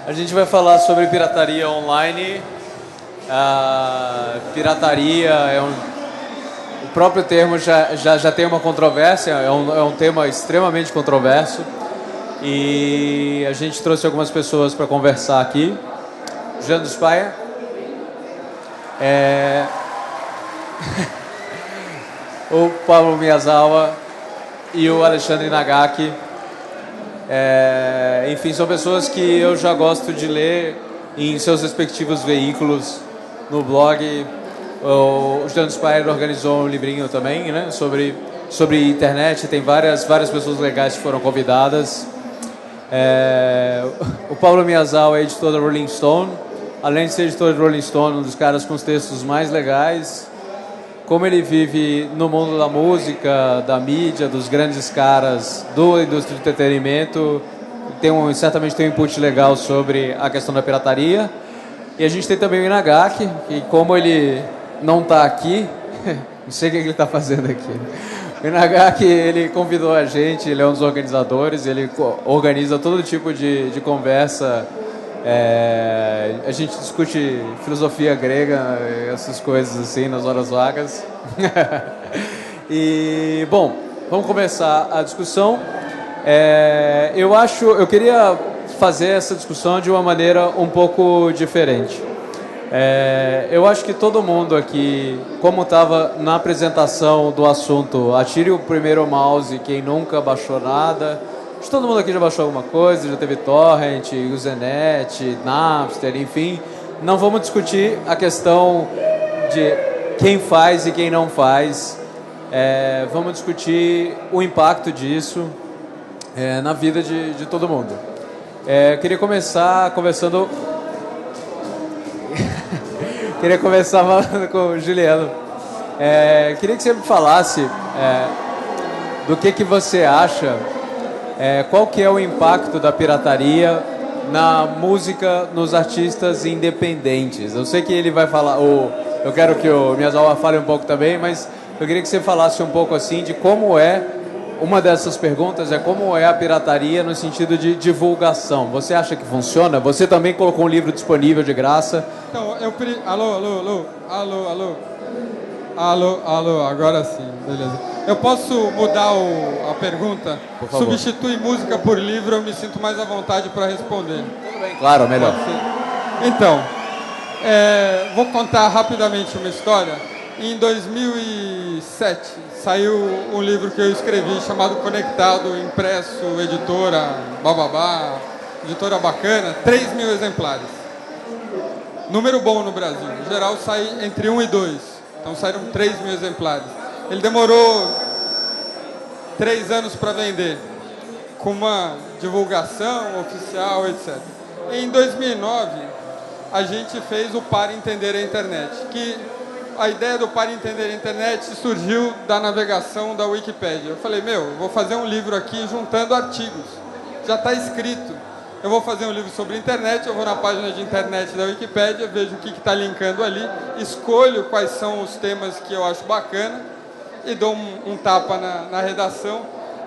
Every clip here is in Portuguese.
A gente vai falar sobre pirataria online. Pirataria o próprio termo já tem uma controvérsia, é um tema extremamente controverso. E a gente trouxe algumas pessoas para conversar aqui. Jean do Spire. O Pablo Miyazawa e o Alexandre Nagaki. Enfim, são pessoas que eu já gosto de ler em seus respectivos veículos no blog. O Jean do Spire organizou um livrinho também, né, sobre internet. Tem várias pessoas legais que foram convidadas. O Pablo Miyazawa é editor da Rolling Stone. Além de ser editor de Rolling Stone, um dos caras com os textos mais legais. Como ele vive no mundo da música, da mídia, dos grandes caras da indústria de entretenimento, certamente tem um input legal sobre a questão da pirataria. E a gente tem também o Inagaki, que como ele não está aqui, não sei o que ele está fazendo aqui. O Inagaki, ele convidou a gente, ele é um dos organizadores, ele organiza todo tipo de conversa. A gente discute filosofia grega, essas coisas assim, nas horas vagas. E, bom, vamos começar a discussão. Eu queria fazer essa discussão de uma maneira um pouco diferente. Eu acho que todo mundo aqui, como estava na apresentação do assunto, atire o primeiro mouse quem nunca baixou nada. Acho que todo mundo aqui já baixou alguma coisa, já teve torrent, Usenet, Napster, enfim. Não vamos discutir a questão de quem faz e quem não faz. Vamos discutir o impacto disso na vida de todo mundo. Queria começar conversando... Queria começar falando com o Juliano. Queria que você me falasse do que você acha... qual que é o impacto da pirataria na música, nos artistas independentes? Eu sei que ele vai falar, eu quero que o Miyazawa fale um pouco também, mas eu queria que você falasse um pouco assim de como uma dessas perguntas como é a pirataria no sentido de divulgação. Você acha que funciona? Você também colocou um livro disponível de graça. Então, Alô, agora sim, beleza. Eu posso mudar a pergunta? Por favor. Substitui música por livro, eu me sinto mais à vontade para responder. Tudo bem, claro, melhor. Então, vou contar rapidamente uma história. Em 2007, saiu um livro que eu escrevi chamado Conectado, impresso, editora, bababá, editora bacana, 3.000 exemplares. Número bom no Brasil. Em geral, sai entre 1 e 2. Então saíram 3.000 exemplares. Ele demorou 3 anos para vender, com uma divulgação oficial, etc. Em 2009, a gente fez o Para Entender a Internet, que a ideia do Para Entender a Internet surgiu da navegação da Wikipédia. Eu falei, eu vou fazer um livro aqui juntando artigos. Já está escrito. Eu vou fazer um livro sobre internet, eu vou na página de internet da Wikipédia, vejo o que está linkando ali, escolho quais são os temas que eu acho bacana e dou um tapa na redação.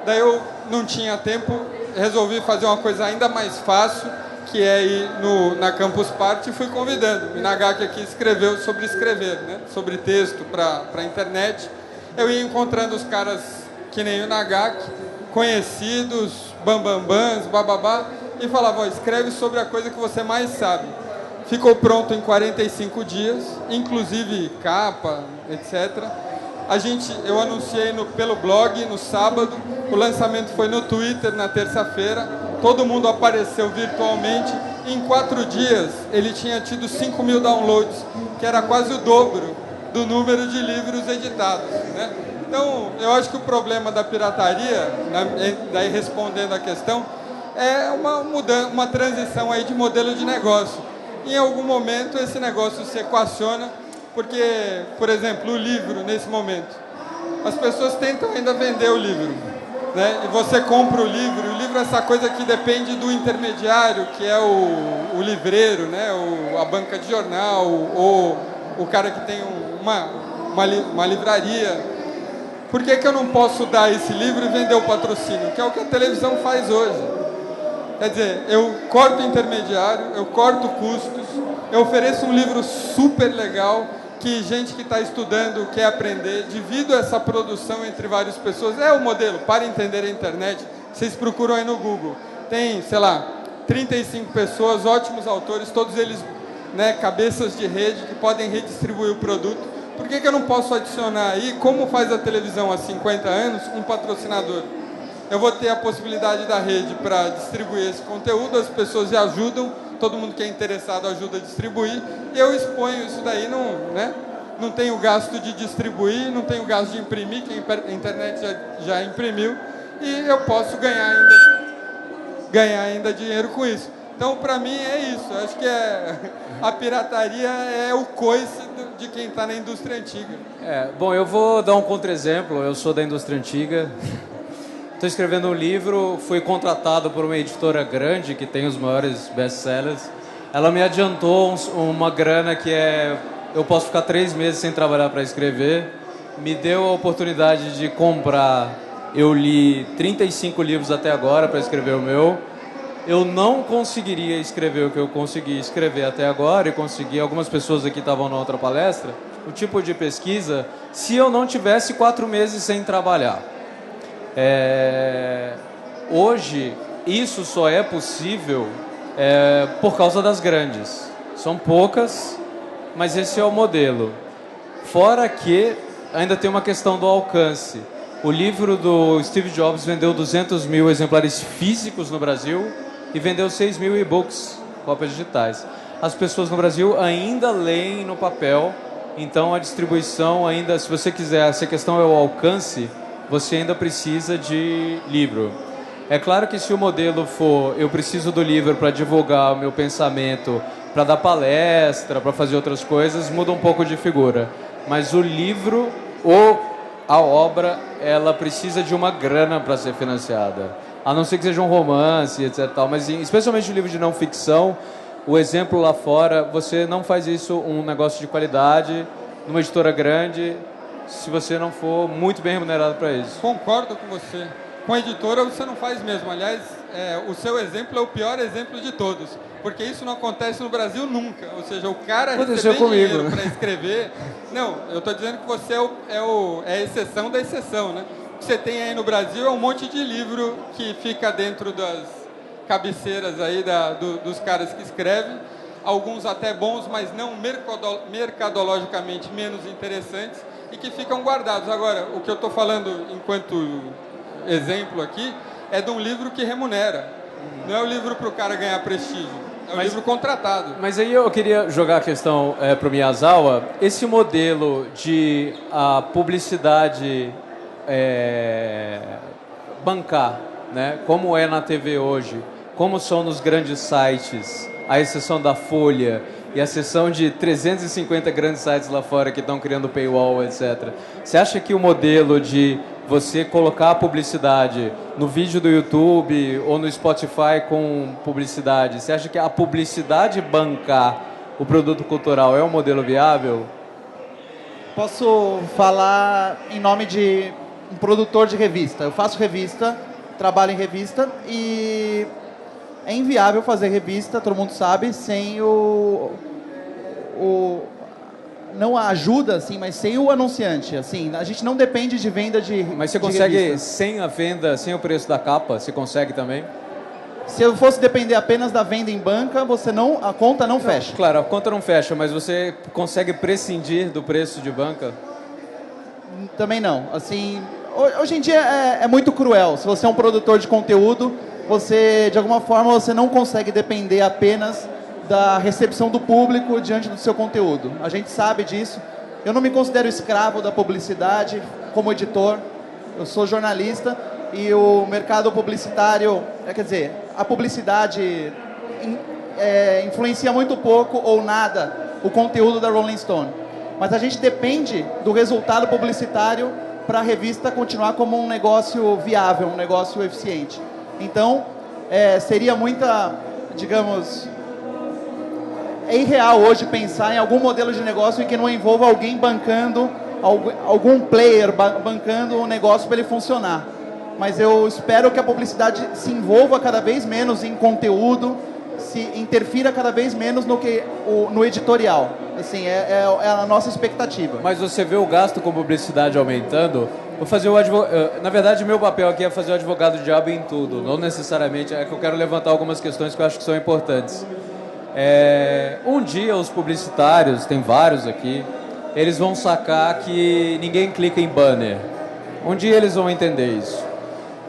Daí eu não tinha tempo, resolvi fazer uma coisa ainda mais fácil, que é ir na Campus Party, e fui convidando. O Inagaki aqui escreveu sobre escrever, né? Sobre texto para a internet. Eu ia encontrando os caras que nem o Inagaki, conhecidos, bambambãs, bababá, e falava, escreve sobre a coisa que você mais sabe. Ficou pronto em 45 dias, inclusive capa, etc. Eu anunciei pelo blog no sábado, o lançamento foi no Twitter na terça-feira, todo mundo apareceu virtualmente, e em 4 dias ele tinha tido 5.000 downloads, que era quase o dobro do número de livros editados, né? Então, eu acho que o problema da pirataria, daí respondendo a questão, é uma transição aí de modelo de negócio. Em algum momento esse negócio se equaciona, porque, por exemplo, o livro, nesse momento, as pessoas tentam ainda vender o livro, né? E você compra o livro é essa coisa que depende do intermediário, que é o livreiro, né? A banca de jornal, ou o cara que tem uma livraria. Por que eu não posso dar esse livro e vender o patrocínio? Que é o que a televisão faz hoje. Quer dizer, eu corto intermediário, eu corto custos, eu ofereço um livro super legal que gente que está estudando quer aprender, divido essa produção entre várias pessoas. É o modelo, para entender a internet, vocês procuram aí no Google. Tem, sei lá, 35 pessoas, ótimos autores, todos eles, né, cabeças de rede que podem redistribuir o produto. Por que eu não posso adicionar aí, como faz a televisão há 50 anos, um patrocinador? Eu vou ter a possibilidade da rede para distribuir esse conteúdo, as pessoas já ajudam, todo mundo que é interessado ajuda a distribuir, e eu exponho isso daí, não tenho gasto de distribuir, não tenho gasto de imprimir, que a internet já imprimiu, e eu posso ganhar ainda dinheiro com isso. Então, para mim, é isso. Eu acho que a pirataria é o coice de quem está na indústria antiga. Bom, eu vou dar um contra-exemplo. Eu sou da indústria antiga. Estou escrevendo um livro, fui contratado por uma editora grande que tem os maiores best-sellers. Ela me adiantou uma grana que eu posso ficar 3 meses sem trabalhar para escrever. Me deu a oportunidade de comprar. Eu li 35 livros até agora para escrever o meu. Eu não conseguiria escrever o que eu consegui escrever até agora e consegui, algumas pessoas aqui estavam na outra palestra, o tipo de pesquisa, se eu não tivesse 4 meses sem trabalhar. Hoje, isso só é possível por causa das grandes. São poucas, mas esse é o modelo. Fora que ainda tem uma questão do alcance. O livro do Steve Jobs vendeu 200 mil exemplares físicos no Brasil e vendeu 6 mil e-books, cópias digitais. As pessoas no Brasil ainda leem no papel, então a distribuição ainda, se você quiser, se a questão é o alcance, você ainda precisa de livro. É claro que se o modelo for, eu preciso do livro para divulgar o meu pensamento, para dar palestra, para fazer outras coisas, muda um pouco de figura. Mas o livro, ou a obra, ela precisa de uma grana para ser financiada. A não ser que seja um romance, etc. Mas especialmente o livro de não ficção, o exemplo lá fora, você não faz isso um negócio de qualidade, numa editora grande, se você não for muito bem remunerado para isso. Concordo com você. Com a editora você não faz mesmo. Aliás, o seu exemplo é o pior exemplo de todos. Porque isso não acontece no Brasil nunca. Ou seja, o cara receber dinheiro para escrever... Não, eu estou dizendo que você é a exceção da exceção, né? O que você tem aí no Brasil é um monte de livro que fica dentro das cabeceiras aí dos caras que escrevem. Alguns até bons, mas não mercadologicamente menos interessantes. E que ficam guardados. Agora, o que eu estou falando enquanto exemplo aqui é de um livro que remunera. Não é o livro para o cara ganhar prestígio, é o livro contratado. Mas aí eu queria jogar a questão para o Miyazawa. Esse modelo de a publicidade bancar, né? Como é na TV hoje, como são nos grandes sites, à exceção da Folha, e a seção de 350 grandes sites lá fora que estão criando paywall, etc. Você acha que o modelo de você colocar a publicidade no vídeo do YouTube ou no Spotify com publicidade, você acha que a publicidade bancar o produto cultural é um modelo viável? Posso falar em nome de um produtor de revista. Eu faço revista, trabalho em revista e... é inviável fazer revista, todo mundo sabe, sem não a ajuda, assim, mas sem o anunciante. Assim, a gente não depende de venda de Mas você consegue, sem a venda, sem o preço da capa, você consegue também? Se eu fosse depender apenas da venda em banca, a conta não fecha. Claro, a conta não fecha, mas você consegue prescindir do preço de banca? Também não. Assim, hoje em dia é muito cruel. Se você é um produtor de conteúdo, você, de alguma forma, você não consegue depender apenas da recepção do público diante do seu conteúdo. A gente sabe disso. Eu não me considero escravo da publicidade como editor. Eu sou jornalista e o mercado publicitário, quer dizer, a publicidade influencia muito pouco ou nada o conteúdo da Rolling Stone. Mas a gente depende do resultado publicitário para a revista continuar como um negócio viável, um negócio eficiente. Então, seria muita, digamos, é irreal hoje pensar em algum modelo de negócio em que não envolva alguém bancando, algum player bancando o negócio para ele funcionar. mas eu espero que a publicidade se envolva cada vez menos em conteúdo, se interfira cada vez menos no editorial. Assim, é a nossa expectativa. Mas você vê o gasto com publicidade aumentando? Vou fazer na verdade, meu papel aqui é fazer o advogado diabo em tudo. Não necessariamente, é que eu quero levantar algumas questões que eu acho que são importantes. Um dia os publicitários, tem vários aqui, eles vão sacar que ninguém clica em banner. Um dia eles vão entender isso.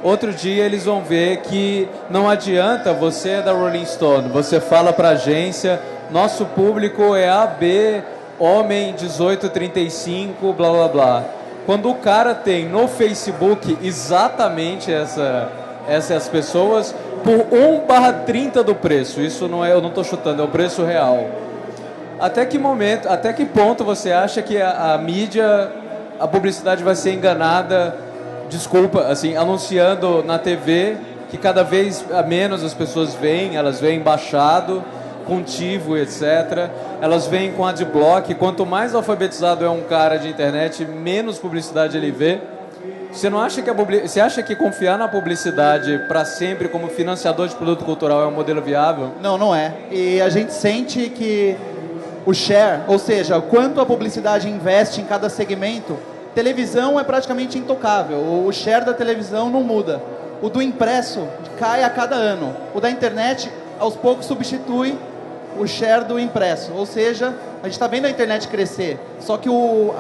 Outro dia eles vão ver que não adianta, você é da Rolling Stone, você fala para a agência, nosso público é AB, homem 18-35, blá blá blá. Quando o cara tem no Facebook exatamente essas pessoas por 1/30 do preço, isso não é, eu não estou chutando, é o preço real. Até que ponto você acha que a mídia, a publicidade vai ser enganada, desculpa, assim, anunciando na TV que cada vez menos as pessoas veem, elas veem baixado, com TiVo, etc. Elas veem com adblock. Quanto mais alfabetizado é um cara de internet, menos publicidade ele vê. Você não acha que você acha que confiar na publicidade para sempre como financiador de produto cultural é um modelo viável? Não, não é. E a gente sente que o share, ou seja, quanto a publicidade investe em cada segmento, televisão é praticamente intocável. O share da televisão não muda. O do impresso cai a cada ano. O da internet, aos poucos, substitui o share do impresso. Ou seja, a gente está vendo a internet crescer, só que o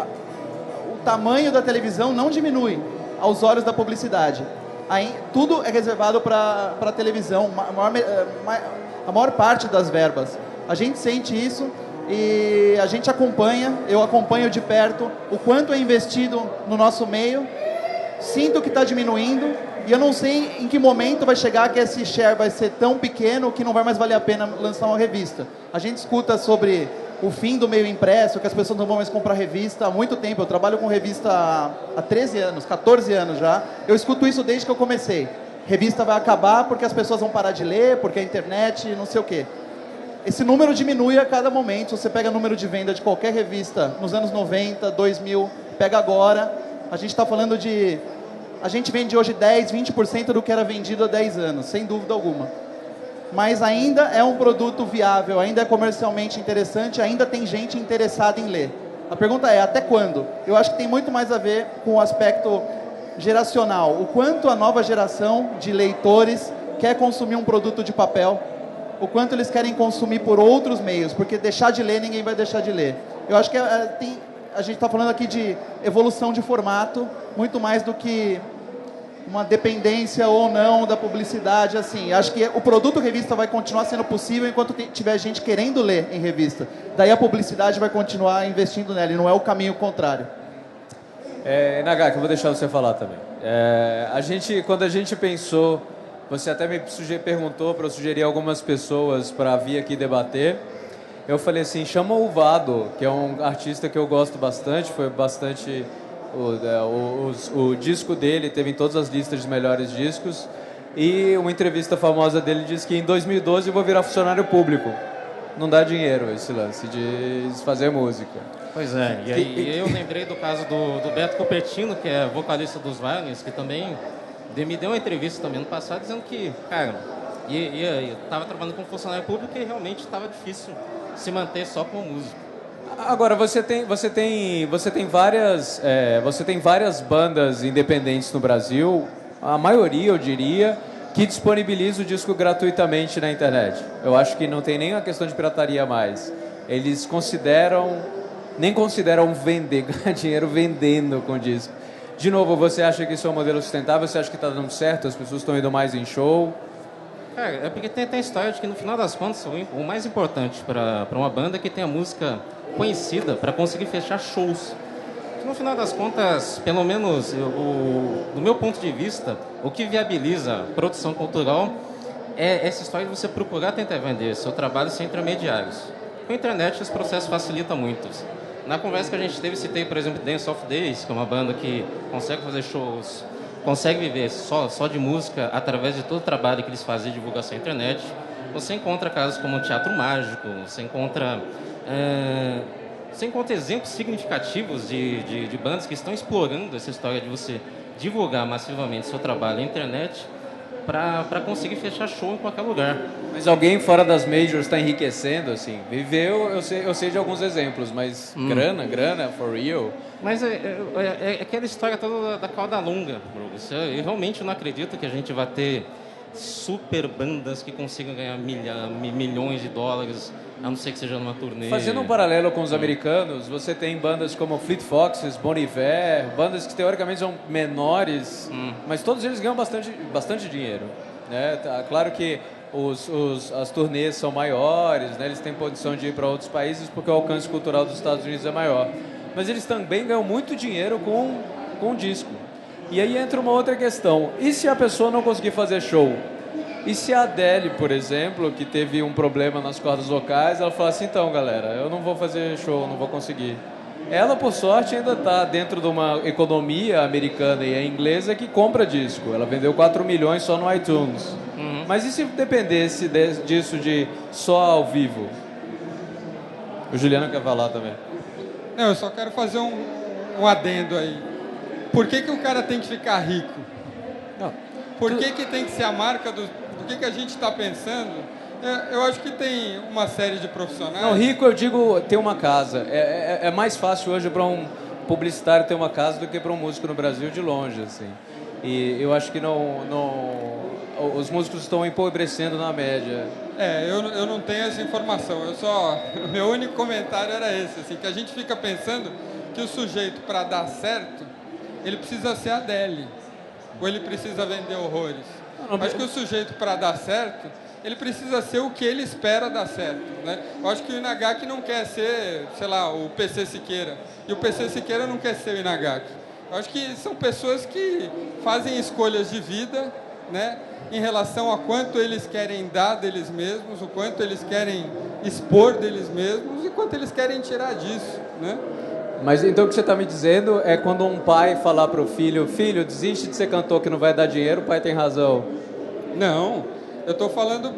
tamanho da televisão não diminui aos olhos da publicidade. Aí, tudo é reservado para a televisão, a maior parte das verbas. A gente sente isso e a gente acompanha, eu acompanho de perto o quanto é investido no nosso meio, sinto que está diminuindo e eu não sei em que momento vai chegar que esse share vai ser tão pequeno que não vai mais valer a pena lançar uma revista. A gente escuta sobre o fim do meio impresso, que as pessoas não vão mais comprar revista há muito tempo. Eu trabalho com revista há 13 anos, 14 anos já. Eu escuto isso desde que eu comecei. Revista vai acabar porque as pessoas vão parar de ler, porque a internet, não sei o quê. Esse número diminui a cada momento. Você pega o número de venda de qualquer revista nos anos 90, 2000, pega agora. A gente está falando de... A gente vende hoje 10, 20% do que era vendido há 10 anos, sem dúvida alguma. Mas ainda é um produto viável, ainda é comercialmente interessante, ainda tem gente interessada em ler. A pergunta é, até quando? Eu acho que tem muito mais a ver com o aspecto geracional. O quanto a nova geração de leitores quer consumir um produto de papel, o quanto eles querem consumir por outros meios, porque deixar de ler, ninguém vai deixar de ler. Eu acho que a gente está falando aqui de evolução de formato, muito mais do que uma dependência ou não da publicidade, assim. Acho que o produto revista vai continuar sendo possível enquanto tiver gente querendo ler em revista. Daí a publicidade vai continuar investindo nela, e não é o caminho contrário. Nagaki, eu vou deixar você falar também. Quando a gente pensou, você até me perguntou para eu sugerir algumas pessoas para vir aqui debater. Eu falei assim, chama o Vado, que é um artista que eu gosto bastante, foi bastante... O disco dele teve em todas as listas de melhores discos, e uma entrevista famosa dele diz que em 2012 eu vou virar funcionário público. Não dá dinheiro esse lance de fazer música. Pois é, e aí eu lembrei do caso do Beto Cupertino, que é vocalista dos Wagners, que também me deu uma entrevista também no passado dizendo que, cara, eu estava trabalhando como funcionário público e realmente estava difícil se manter só com música. Agora, você tem várias bandas independentes no Brasil, a maioria, eu diria, que disponibiliza o disco gratuitamente na internet. Eu acho que não tem nem a questão de pirataria mais. Eles nem consideram vender, ganhar dinheiro vendendo com disco. De novo, você acha que isso é um modelo sustentável? Você acha que está dando certo? As pessoas estão indo mais em show? Cara, é porque tem a história de que no final das contas o mais importante para uma banda é que tenha música conhecida para conseguir fechar shows. No final das contas, pelo menos do meu ponto de vista, o que viabiliza a produção cultural é essa história de você procurar tentar vender seu trabalho sem intermediários. Com a internet, esse processo facilita muito. Na conversa que a gente teve, citei, por exemplo, Dance of Days, que é uma banda que consegue fazer shows, consegue viver só de música através de todo o trabalho que eles fazem de divulgação na internet. Você encontra casos como o Teatro Mágico, você encontra você encontra exemplos significativos de bandas que estão explorando essa história de você divulgar massivamente seu trabalho na internet para conseguir fechar show em qualquer lugar. Mas alguém fora das majors está enriquecendo, assim? Viveu, eu sei de alguns exemplos, mas grana, for real? Mas é aquela história toda da cauda longa, Bruce. Eu realmente não acredito que a gente vai ter super bandas que consigam ganhar milhões de dólares, a não ser que seja numa turnê. Fazendo um paralelo com os americanos, você tem bandas como Fleet Foxes, Bon Iver, bandas que teoricamente são menores, mas todos eles ganham bastante dinheiro, né? Claro que as turnês são maiores, né? Eles têm condição de ir para outros países porque o alcance cultural dos Estados Unidos é maior. Mas eles também ganham muito dinheiro com disco. E aí entra uma outra questão. E se a pessoa não conseguir fazer show? E se a Adele, por exemplo, que teve um problema nas cordas vocais, ela fala assim, então, galera, eu não vou fazer show, não vou conseguir. Ela, por sorte, ainda está dentro de uma economia americana e inglesa que compra disco. Ela vendeu 4 milhões só no iTunes. Mas e se dependesse disso de só ao vivo? O Juliano quer falar também. Não, eu só quero fazer um adendo aí. Por que o cara tem que ficar rico? Não. Por que tem que ser a marca do... Por que a gente está pensando? Eu acho que tem uma série de profissionais... Não, rico eu digo ter uma casa. É mais fácil hoje para um publicitário ter uma casa do que para um músico no Brasil de longe, assim. E eu acho que os músicos estão empobrecendo na média. Eu não tenho essa informação. O meu único comentário era esse, assim, que a gente fica pensando que o sujeito, para dar certo, ele precisa ser Adele, ou ele precisa vender horrores. Acho que o sujeito, para dar certo, ele precisa ser o que ele espera dar certo, né? Eu acho que o Inagaki não quer ser, sei lá, o PC Siqueira, e o PC Siqueira não quer ser o Inagaki. Eu acho que são pessoas que fazem escolhas de vida, né, em relação a quanto eles querem dar deles mesmos, o quanto eles querem expor deles mesmos e quanto eles querem tirar disso, né? Mas então o que você está me dizendo é quando um pai falar para o filho, filho, desiste de ser cantor que não vai dar dinheiro, o pai tem razão. Não, eu estou falando,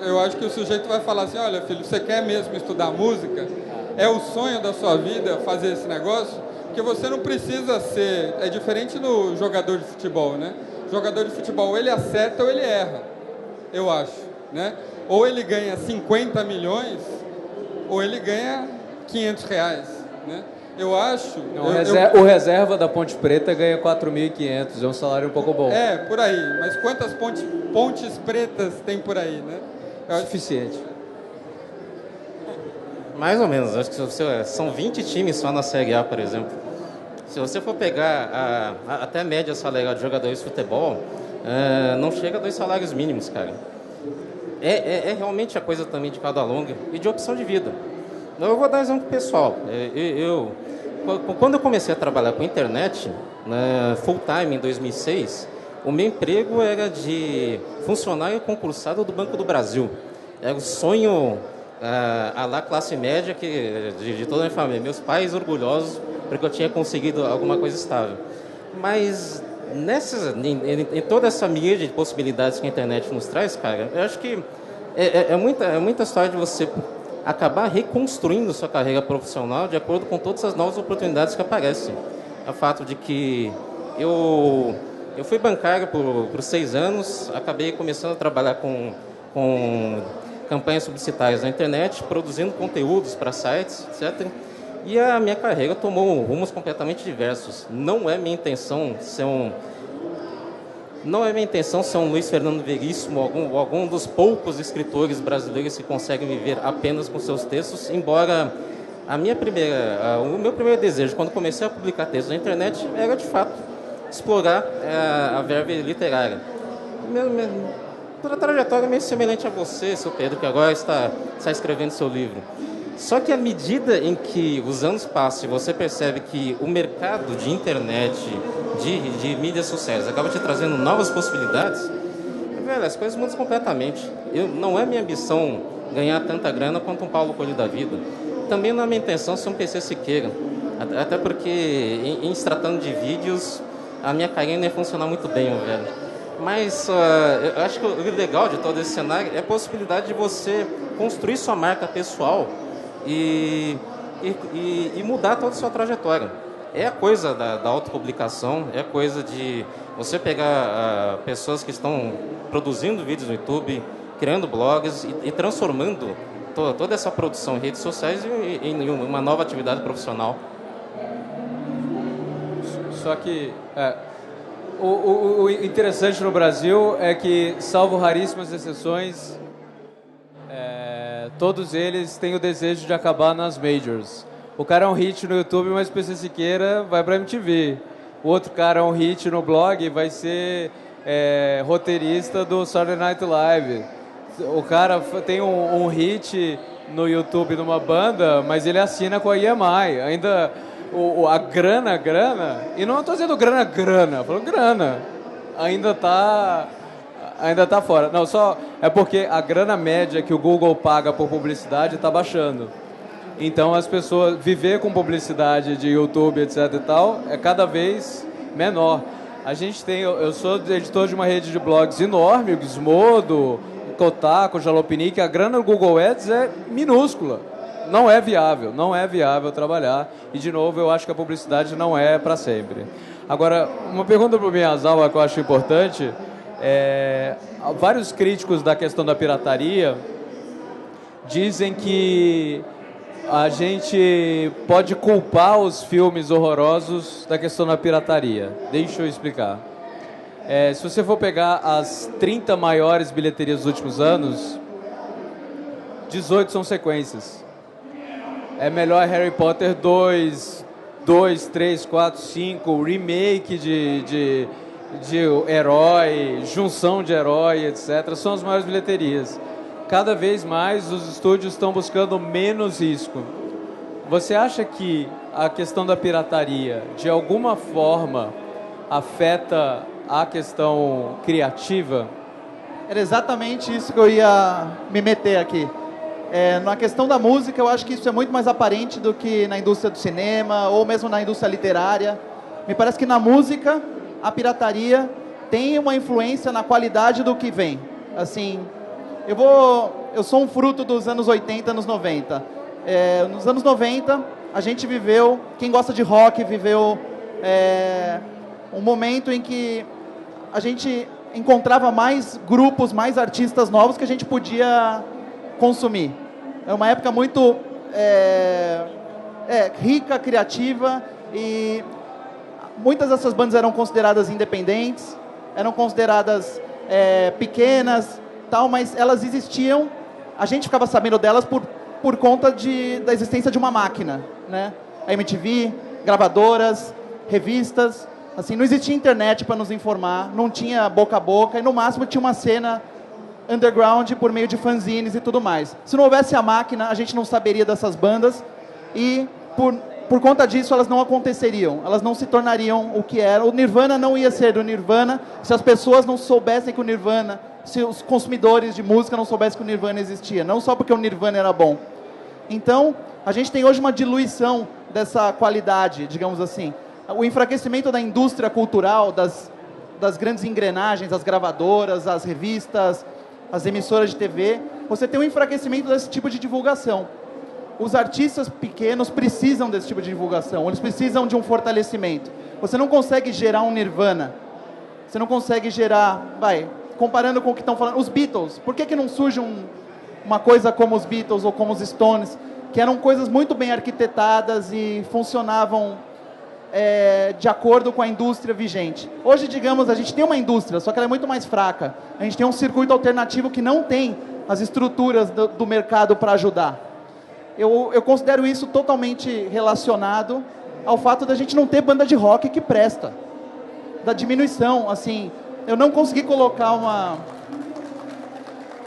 eu acho que o sujeito vai falar assim, olha filho, você quer mesmo estudar música? É o sonho da sua vida fazer esse negócio? Porque você não precisa ser, é diferente no jogador de futebol, né? O jogador de futebol, ele acerta ou ele erra, eu acho, né? Ou ele ganha 50 milhões, ou ele ganha 500 reais, né? Eu acho... O reserva da Ponte Preta ganha 4.500, é um salário um pouco bom. Por aí. Mas quantas pontes pretas tem por aí, né? Suficiente. Mais ou menos. Acho que são 20 times só na Série A, por exemplo. Se você for pegar até a média salarial de jogadores de futebol, não chega a 2 salários mínimos, cara. É realmente a coisa também de cauda longa e de opção de vida. Eu vou dar um exemplo pessoal. Quando eu comecei a trabalhar com internet, full time em 2006, o meu emprego era de funcionário concursado do Banco do Brasil. Era o sonho a lá classe média de toda a minha família. Meus pais orgulhosos porque eu tinha conseguido alguma coisa estável. Mas em toda essa mídia de possibilidades que a internet nos traz, cara, eu acho que é muita história de você acabar reconstruindo sua carreira profissional de acordo com todas as novas oportunidades que aparecem. É o fato de que eu fui bancário por 6 anos, acabei começando a trabalhar com campanhas publicitárias na internet, produzindo conteúdos para sites, etc. E a minha carreira tomou rumos completamente diversos. Não é minha intenção ser um Luiz Fernando Veríssimo, algum dos poucos escritores brasileiros que conseguem viver apenas com seus textos, embora o meu primeiro desejo, quando comecei a publicar textos na internet, era, de fato, explorar a verve literária. Toda a trajetória é meio semelhante a você, seu Pedro, que agora está escrevendo seu livro. Só que à medida em que os anos passam e você percebe que o mercado de internet, de mídias sociais, acaba te trazendo novas possibilidades, velho, as coisas mudam completamente. Não é minha ambição ganhar tanta grana quanto um Paulo Coelho da vida. Também não é minha intenção ser um PC Siqueira. Até porque, em se tratando de vídeos, a minha carreira não ia funcionar muito bem, velho. Mas eu acho que o legal de todo esse cenário é a possibilidade de você construir sua marca pessoal e e mudar toda a sua trajetória. É a coisa da autopublicação, é a coisa de você pegar pessoas que estão produzindo vídeos no YouTube, criando blogs e transformando toda essa produção em redes sociais em uma nova atividade profissional. Só que o interessante no Brasil é que, salvo raríssimas exceções, todos eles têm o desejo de acabar nas majors. O cara é um hit no YouTube, mas PC Siqueira vai pra MTV. O outro cara é um hit no blog, vai ser roteirista do Saturday Night Live. O cara tem um hit no YouTube numa banda, mas ele assina com a EMI. Ainda a grana, e não estou dizendo grana, falando grana, ainda tá fora. Não, só é porque a grana média que o Google paga por publicidade está baixando. Então as pessoas viver com publicidade de YouTube, etc e tal, é cada vez menor. A gente tem, eu sou editor de uma rede de blogs enorme, o Gizmodo, o Kotaku, o Jalopnik, a grana do Google Ads é minúscula. Não é viável trabalhar. E, de novo, eu acho que a publicidade não é para sempre. Agora, uma pergunta para o Miyazawa que eu acho importante. Vários críticos da questão da pirataria dizem que a gente pode culpar os filmes horrorosos da questão da pirataria. Deixa eu explicar. Se você for pegar as 30 maiores bilheterias dos últimos anos, 18 são sequências. É melhor Harry Potter 2, 3, 4, 5, remake de herói, junção de herói, etc. São as maiores bilheterias. Cada vez mais os estúdios estão buscando menos risco. Você acha que a questão da pirataria, de alguma forma, afeta a questão criativa? Era exatamente isso que eu ia me meter aqui. Na questão da música, eu acho que isso é muito mais aparente do que na indústria do cinema ou mesmo na indústria literária. Me parece que na música, a pirataria tem uma influência na qualidade do que vem. Assim, eu sou um fruto dos anos 80, anos 90. Nos anos 90, a gente viveu, quem gosta de rock, viveu um momento em que a gente encontrava mais grupos, mais artistas novos que a gente podia consumir. É uma época muito rica, criativa, e muitas dessas bandas eram consideradas independentes, eram consideradas pequenas, tal, mas elas existiam, a gente ficava sabendo delas por conta da existência de uma máquina, né? A MTV, gravadoras, revistas, assim, não existia internet para nos informar, não tinha boca a boca, e no máximo tinha uma cena underground por meio de fanzines e tudo mais. Se não houvesse a máquina, a gente não saberia dessas bandas, e por conta disso elas não aconteceriam, elas não se tornariam o que era. O Nirvana não ia ser o Nirvana se as pessoas não soubessem que o Nirvana, se os consumidores de música não soubessem que o Nirvana existia, não só porque o Nirvana era bom. Então, a gente tem hoje uma diluição dessa qualidade, digamos assim. O enfraquecimento da indústria cultural, das grandes engrenagens, as gravadoras, as revistas, as emissoras de TV, você tem um enfraquecimento desse tipo de divulgação. Os artistas pequenos precisam desse tipo de divulgação, eles precisam de um fortalecimento. Você não consegue gerar um Nirvana, você não consegue gerar, comparando com o que estão falando, os Beatles, por que não surge uma coisa como os Beatles ou como os Stones, que eram coisas muito bem arquitetadas e funcionavam de acordo com a indústria vigente. Hoje, digamos, a gente tem uma indústria, só que ela é muito mais fraca. A gente tem um circuito alternativo que não tem as estruturas do mercado para ajudar. Eu considero isso totalmente relacionado ao fato da gente não ter banda de rock que presta. Da diminuição, assim, eu não consegui colocar uma...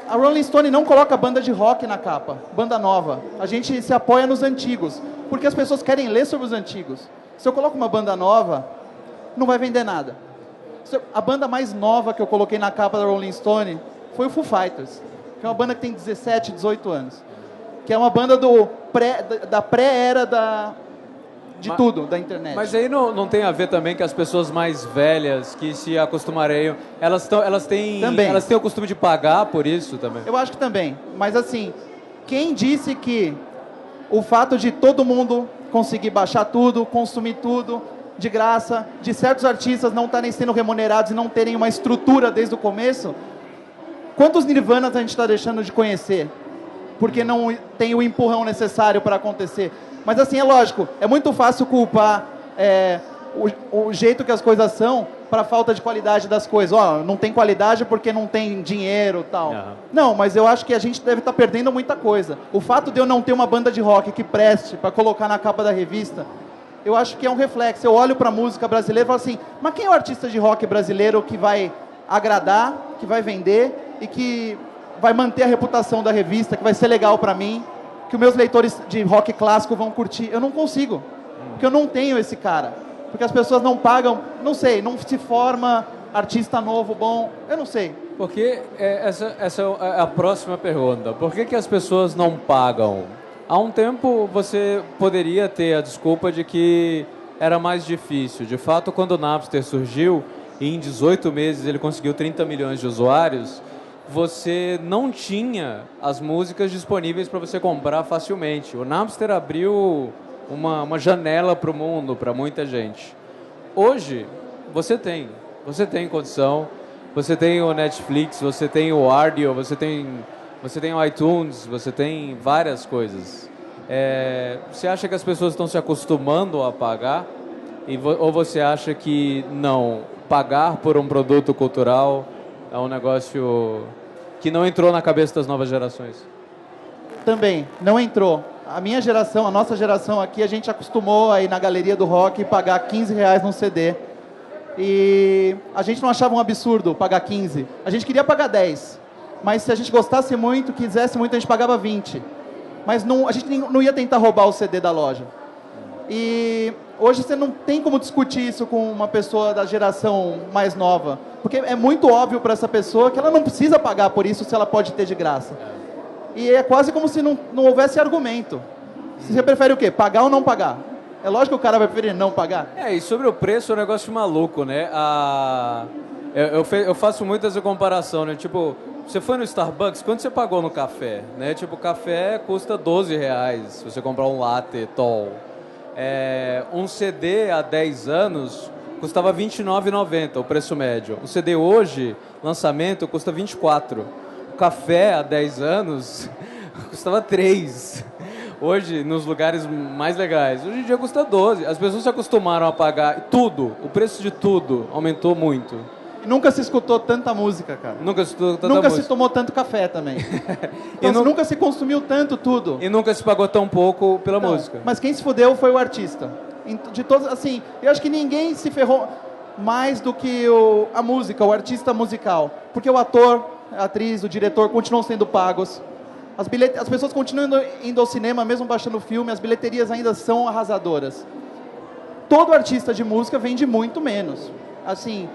A Rolling Stone não coloca banda de rock na capa, banda nova. A gente se apoia nos antigos, porque as pessoas querem ler sobre os antigos. Se eu coloco uma banda nova, não vai vender nada. A banda mais nova que eu coloquei na capa da Rolling Stone foi o Foo Fighters, que é uma banda que tem 17, 18 anos. Que é uma banda da pré-era da internet. Mas aí não tem a ver também que as pessoas mais velhas que se acostumariam, elas têm o costume de pagar por isso também? Eu acho que também. Mas assim, quem disse que o fato de todo mundo conseguir baixar tudo, consumir tudo de graça, de certos artistas não estarem sendo remunerados e não terem uma estrutura desde o começo, quantos Nirvanas a gente está deixando de conhecer? Porque não tem o empurrão necessário para acontecer. Mas assim, é lógico, é muito fácil culpar o jeito que as coisas são para a falta de qualidade das coisas. Não tem qualidade porque não tem dinheiro e tal. Uhum. Não, mas eu acho que a gente deve estar perdendo muita coisa. O fato de eu não ter uma banda de rock que preste para colocar na capa da revista, eu acho que é um reflexo. Eu olho para a música brasileira e falo assim, mas quem é o artista de rock brasileiro que vai agradar, que vai vender e que vai manter a reputação da revista, que vai ser legal para mim, que os meus leitores de rock clássico vão curtir? Eu não consigo, porque eu não tenho esse cara. Porque as pessoas não pagam, não sei, não se forma artista novo, bom, eu não sei. Porque essa é a próxima pergunta. Por que as pessoas não pagam? Há um tempo você poderia ter a desculpa de que era mais difícil. De fato, quando o Napster surgiu, e em 18 meses ele conseguiu 30 milhões de usuários, você não tinha as músicas disponíveis para você comprar facilmente. O Napster abriu uma janela para o mundo, para muita gente. Hoje, você tem condição, você tem o Netflix, você tem o Ardio, você tem o iTunes, você tem várias coisas. Você acha que as pessoas estão se acostumando a pagar? Ou você acha que não, pagar por um produto cultural é um negócio que não entrou na cabeça das novas gerações? Também, não entrou. A minha geração, a nossa geração aqui, a gente acostumou a ir na galeria do rock e pagar R$15 num CD. E a gente não achava um absurdo pagar 15. A gente queria pagar 10. Mas se a gente gostasse muito, quisesse muito, a gente pagava 20. Mas não, a gente não ia tentar roubar o CD da loja. E hoje você não tem como discutir isso com uma pessoa da geração mais nova. Porque é muito óbvio para essa pessoa que ela não precisa pagar por isso se ela pode ter de graça. E é quase como se não houvesse argumento. Você prefere o quê? Pagar ou não pagar? É lógico que o cara vai preferir não pagar. E sobre o preço é um negócio maluco, né? Eu faço muito essa comparação, né? Tipo, você foi no Starbucks, quanto você pagou no café? Né? Tipo, o café custa R$12 se você comprar um latte tall. Um CD há 10 anos custava R$29,90, o preço médio. Um CD hoje, lançamento, custa R$24. O café há 10 anos custava 3. Hoje, nos lugares mais legais, hoje em dia custa 12. As pessoas se acostumaram a pagar tudo, o preço de tudo aumentou muito. E nunca se escutou tanta música, cara. Nunca se escutou tanta música. Nunca se tomou tanto café também. Então, nunca se consumiu tanto tudo. E nunca se pagou tão pouco pela música. Mas quem se fudeu foi o artista. De todos, assim, eu acho que ninguém se ferrou mais do que a música, o artista musical. Porque o ator, a atriz, o diretor continuam sendo pagos. As pessoas continuam indo ao cinema, mesmo baixando o filme, as bilheterias ainda são arrasadoras. Todo artista de música vende muito menos. Assim,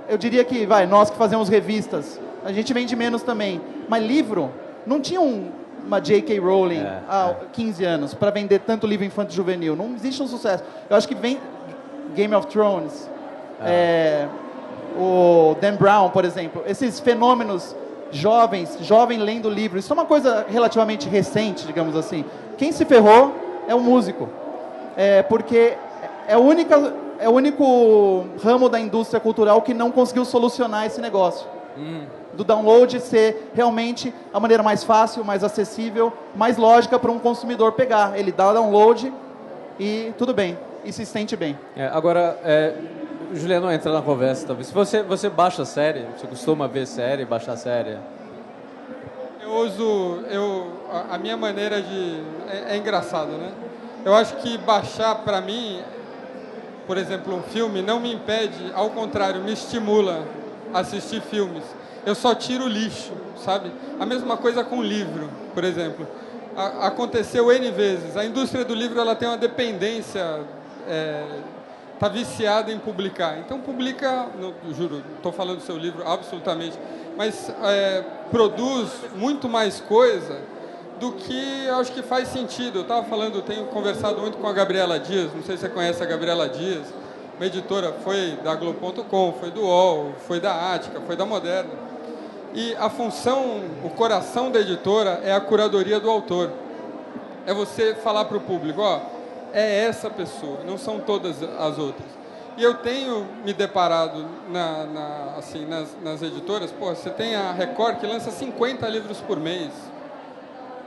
eu diria que, nós que fazemos revistas, a gente vende menos também. Mas livro, não tinha uma J.K. Rowling há 15 anos para vender tanto livro infanto juvenil. Não existe um sucesso. Eu acho que vem Game of Thrones, o Dan Brown, por exemplo, esses fenômenos jovem lendo livros. Isso é uma coisa relativamente recente, digamos assim. Quem se ferrou é o músico. Porque é o único ramo da indústria cultural que não conseguiu solucionar esse negócio. Do download ser realmente a maneira mais fácil, mais acessível, mais lógica para um consumidor pegar. Ele dá o download e tudo bem. E se sente bem. Agora, Juliano, entra na conversa talvez. Você baixa série? Você costuma ver série, baixar série? A minha maneira de... É engraçado, né? Eu acho que baixar, para mim, por exemplo, um filme, não me impede, ao contrário, me estimula a assistir filmes. Eu só tiro o lixo, sabe? A mesma coisa com livro, por exemplo. Aconteceu N vezes. A indústria do livro ela tem uma dependência... Está viciada em publicar. Então, publica, juro, estou falando do seu livro, absolutamente, mas produz muito mais coisa do que eu acho que faz sentido. Eu estava falando, tenho conversado muito com a Gabriela Dias, não sei se você conhece a Gabriela Dias, uma editora, foi da Globo.com, foi do UOL, foi da Ática, foi da Moderna. E a função, o coração da editora é a curadoria do autor. É você falar para o público, ó, é essa pessoa, não são todas as outras. E eu tenho me deparado assim, nas editoras, pô, você tem a Record que lança 50 livros por mês.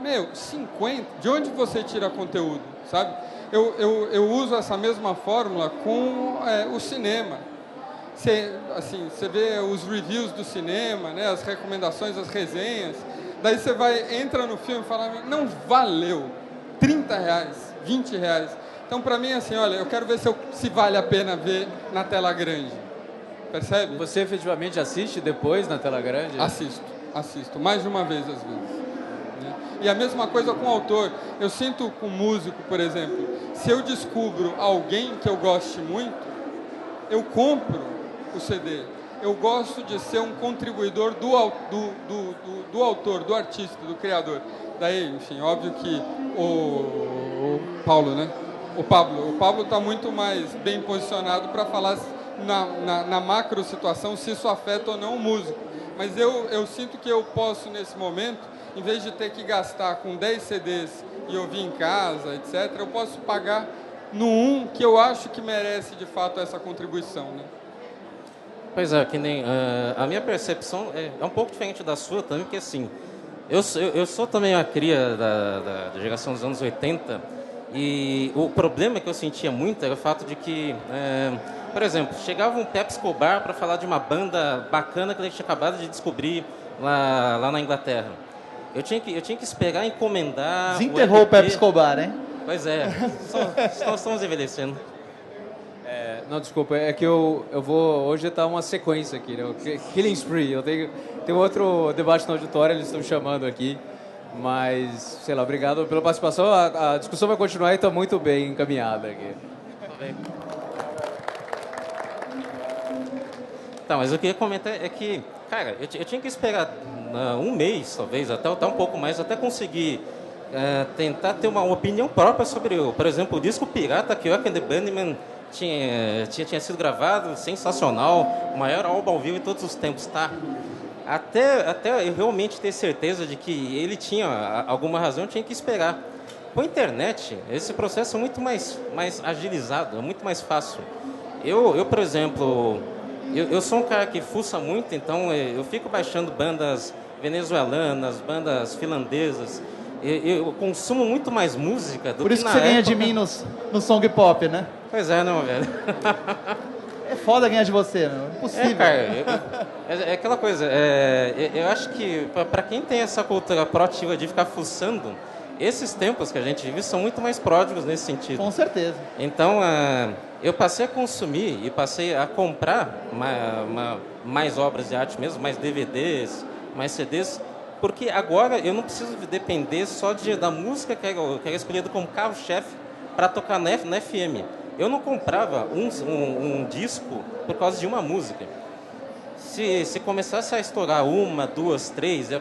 Meu, 50? De onde você tira conteúdo, sabe? Eu uso essa mesma fórmula com o cinema. Você vê os reviews do cinema, né, as recomendações, as resenhas. Daí você entra no filme e fala, não valeu, R$30, R$20. Então, para mim, assim, olha, eu quero ver se vale a pena ver na tela grande. Percebe? Você efetivamente assiste depois na tela grande? Assisto. Mais de uma vez, às vezes. Né? E a mesma coisa com o autor. Eu sinto com músico, por exemplo, se eu descubro alguém que eu goste muito, eu compro o CD. Eu gosto de ser um contribuidor do autor, do artista, do criador. Daí, enfim, óbvio que o Paulo, né? O Pablo está muito mais bem posicionado para falar na macro situação se isso afeta ou não o músico. Mas eu sinto que eu posso, nesse momento, em vez de ter que gastar com 10 CDs e ouvir em casa, etc., eu posso pagar no que eu acho que merece, de fato, essa contribuição, né? Pois é, que nem a minha percepção é um pouco diferente da sua também, porque assim, eu sou também uma cria da geração dos anos 80, e o problema que eu sentia muito era o fato de que, por exemplo, chegava um Pepe Escobar para falar de uma banda bacana que ele tinha acabado de descobrir lá na Inglaterra. Eu tinha que esperar encomendar. Desenterrou o Pepe Escobar, hein? Pois é, nós estamos envelhecendo. Não, desculpa, é que eu vou... Hoje está uma sequência aqui, né? Killing Spree. Tem outro debate no auditório, eles estão chamando aqui. Mas, sei lá, obrigado pela participação. A discussão vai continuar e está muito bem encaminhada aqui. Tá, mas o que eu ia comentar é que, cara, eu tinha que esperar um mês, talvez, até um pouco mais, até conseguir tentar ter uma opinião própria sobre, por exemplo, o disco pirata que o Joachim de Bunnyman tinha sido gravado, sensacional, o maior álbum ao vivo de todos os tempos, tá? Até eu realmente ter certeza de que ele tinha alguma razão, eu tinha que esperar. Com a internet, esse processo é muito mais agilizado, é muito mais fácil. Eu por exemplo, eu sou um cara que fuça muito, então eu fico baixando bandas venezuelanas, bandas finlandesas. Eu consumo muito mais música do que na época. Por isso que você ganha de mim no Song Pop, né? Pois é, não, velho. É foda ganhar de você, meu. Impossível. Cara, é aquela coisa. Eu acho que para quem tem essa cultura proativa de ficar fuçando, esses tempos que a gente vive são muito mais pródigos nesse sentido. Com certeza. Então, eu passei a consumir e passei a comprar mais obras de arte mesmo, mais DVDs, mais CDs, porque agora eu não preciso depender só da música que era escolhida como carro-chefe para tocar na FM. Eu não comprava um disco por causa de uma música. Se começasse a estourar uma, duas, três, e a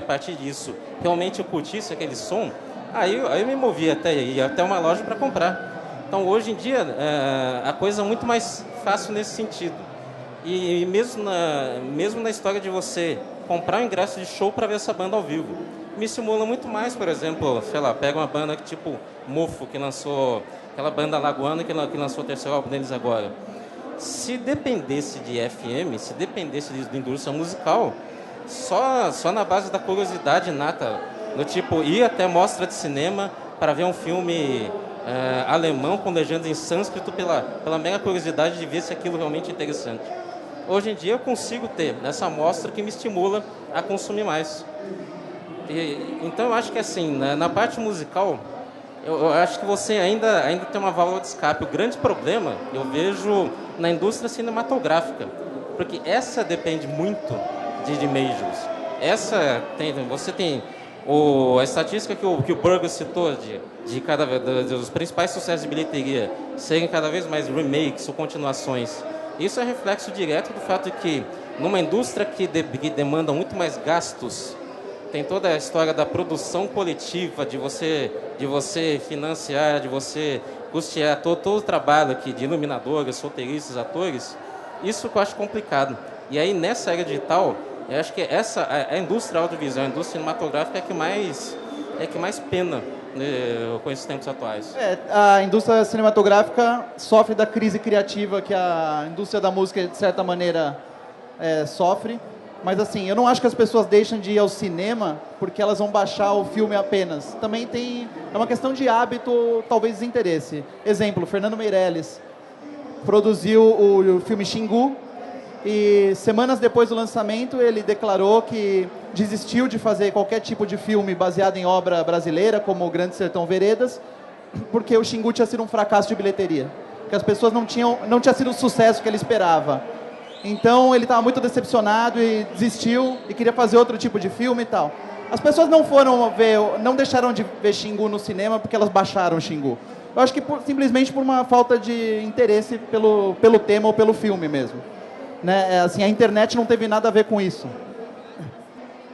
partir disso realmente eu curtisse aquele som, aí eu me movia ia até uma loja para comprar. Então, hoje em dia, a coisa é muito mais fácil nesse sentido. E mesmo na história de você comprar um ingresso de show para ver essa banda ao vivo, me estimula muito mais, por exemplo, sei lá, pega uma banda tipo Mofo, que lançou, aquela banda lagoana que lançou o terceiro álbum deles agora. Se dependesse de FM, se dependesse de indústria musical, só na base da curiosidade nata, do tipo ir até mostra de cinema para ver um filme alemão com legendas em sânscrito pela mera curiosidade de ver se aquilo realmente é interessante. Hoje em dia eu consigo ter essa amostra que me estimula a consumir mais. Então eu acho que assim, na parte musical, eu acho que você ainda tem uma válvula de escape. O grande problema eu vejo na indústria cinematográfica, porque essa depende muito de majors. Você tem a estatística que o Burger citou dos principais sucessos de bilheteria serem cada vez mais remakes ou continuações. Isso é reflexo direto do fato de que numa indústria que demanda muito mais gastos, tem toda a história da produção coletiva, de você financiar, de você custear todo o trabalho aqui de iluminadores, roteiristas, atores. Isso que eu acho complicado. E aí, nessa era digital, eu acho que a indústria audiovisual, a indústria cinematográfica é que mais pena com esses tempos atuais. A indústria cinematográfica sofre da crise criativa que a indústria da música, de certa maneira, sofre. Mas, assim, eu não acho que as pessoas deixam de ir ao cinema porque elas vão baixar o filme apenas. Também é uma questão de hábito, talvez desinteresse. Exemplo, Fernando Meirelles produziu o filme Xingu e semanas depois do lançamento ele declarou que desistiu de fazer qualquer tipo de filme baseado em obra brasileira, como O Grande Sertão Veredas, porque o Xingu tinha sido um fracasso de bilheteria. Que as pessoas não tinha sido o sucesso que ele esperava. Então ele estava muito decepcionado e desistiu e queria fazer outro tipo de filme e tal. As pessoas não deixaram de ver Xingu no cinema porque elas baixaram Xingu. Eu acho que simplesmente por uma falta de interesse pelo tema ou pelo filme mesmo. Né? Assim, a internet não teve nada a ver com isso.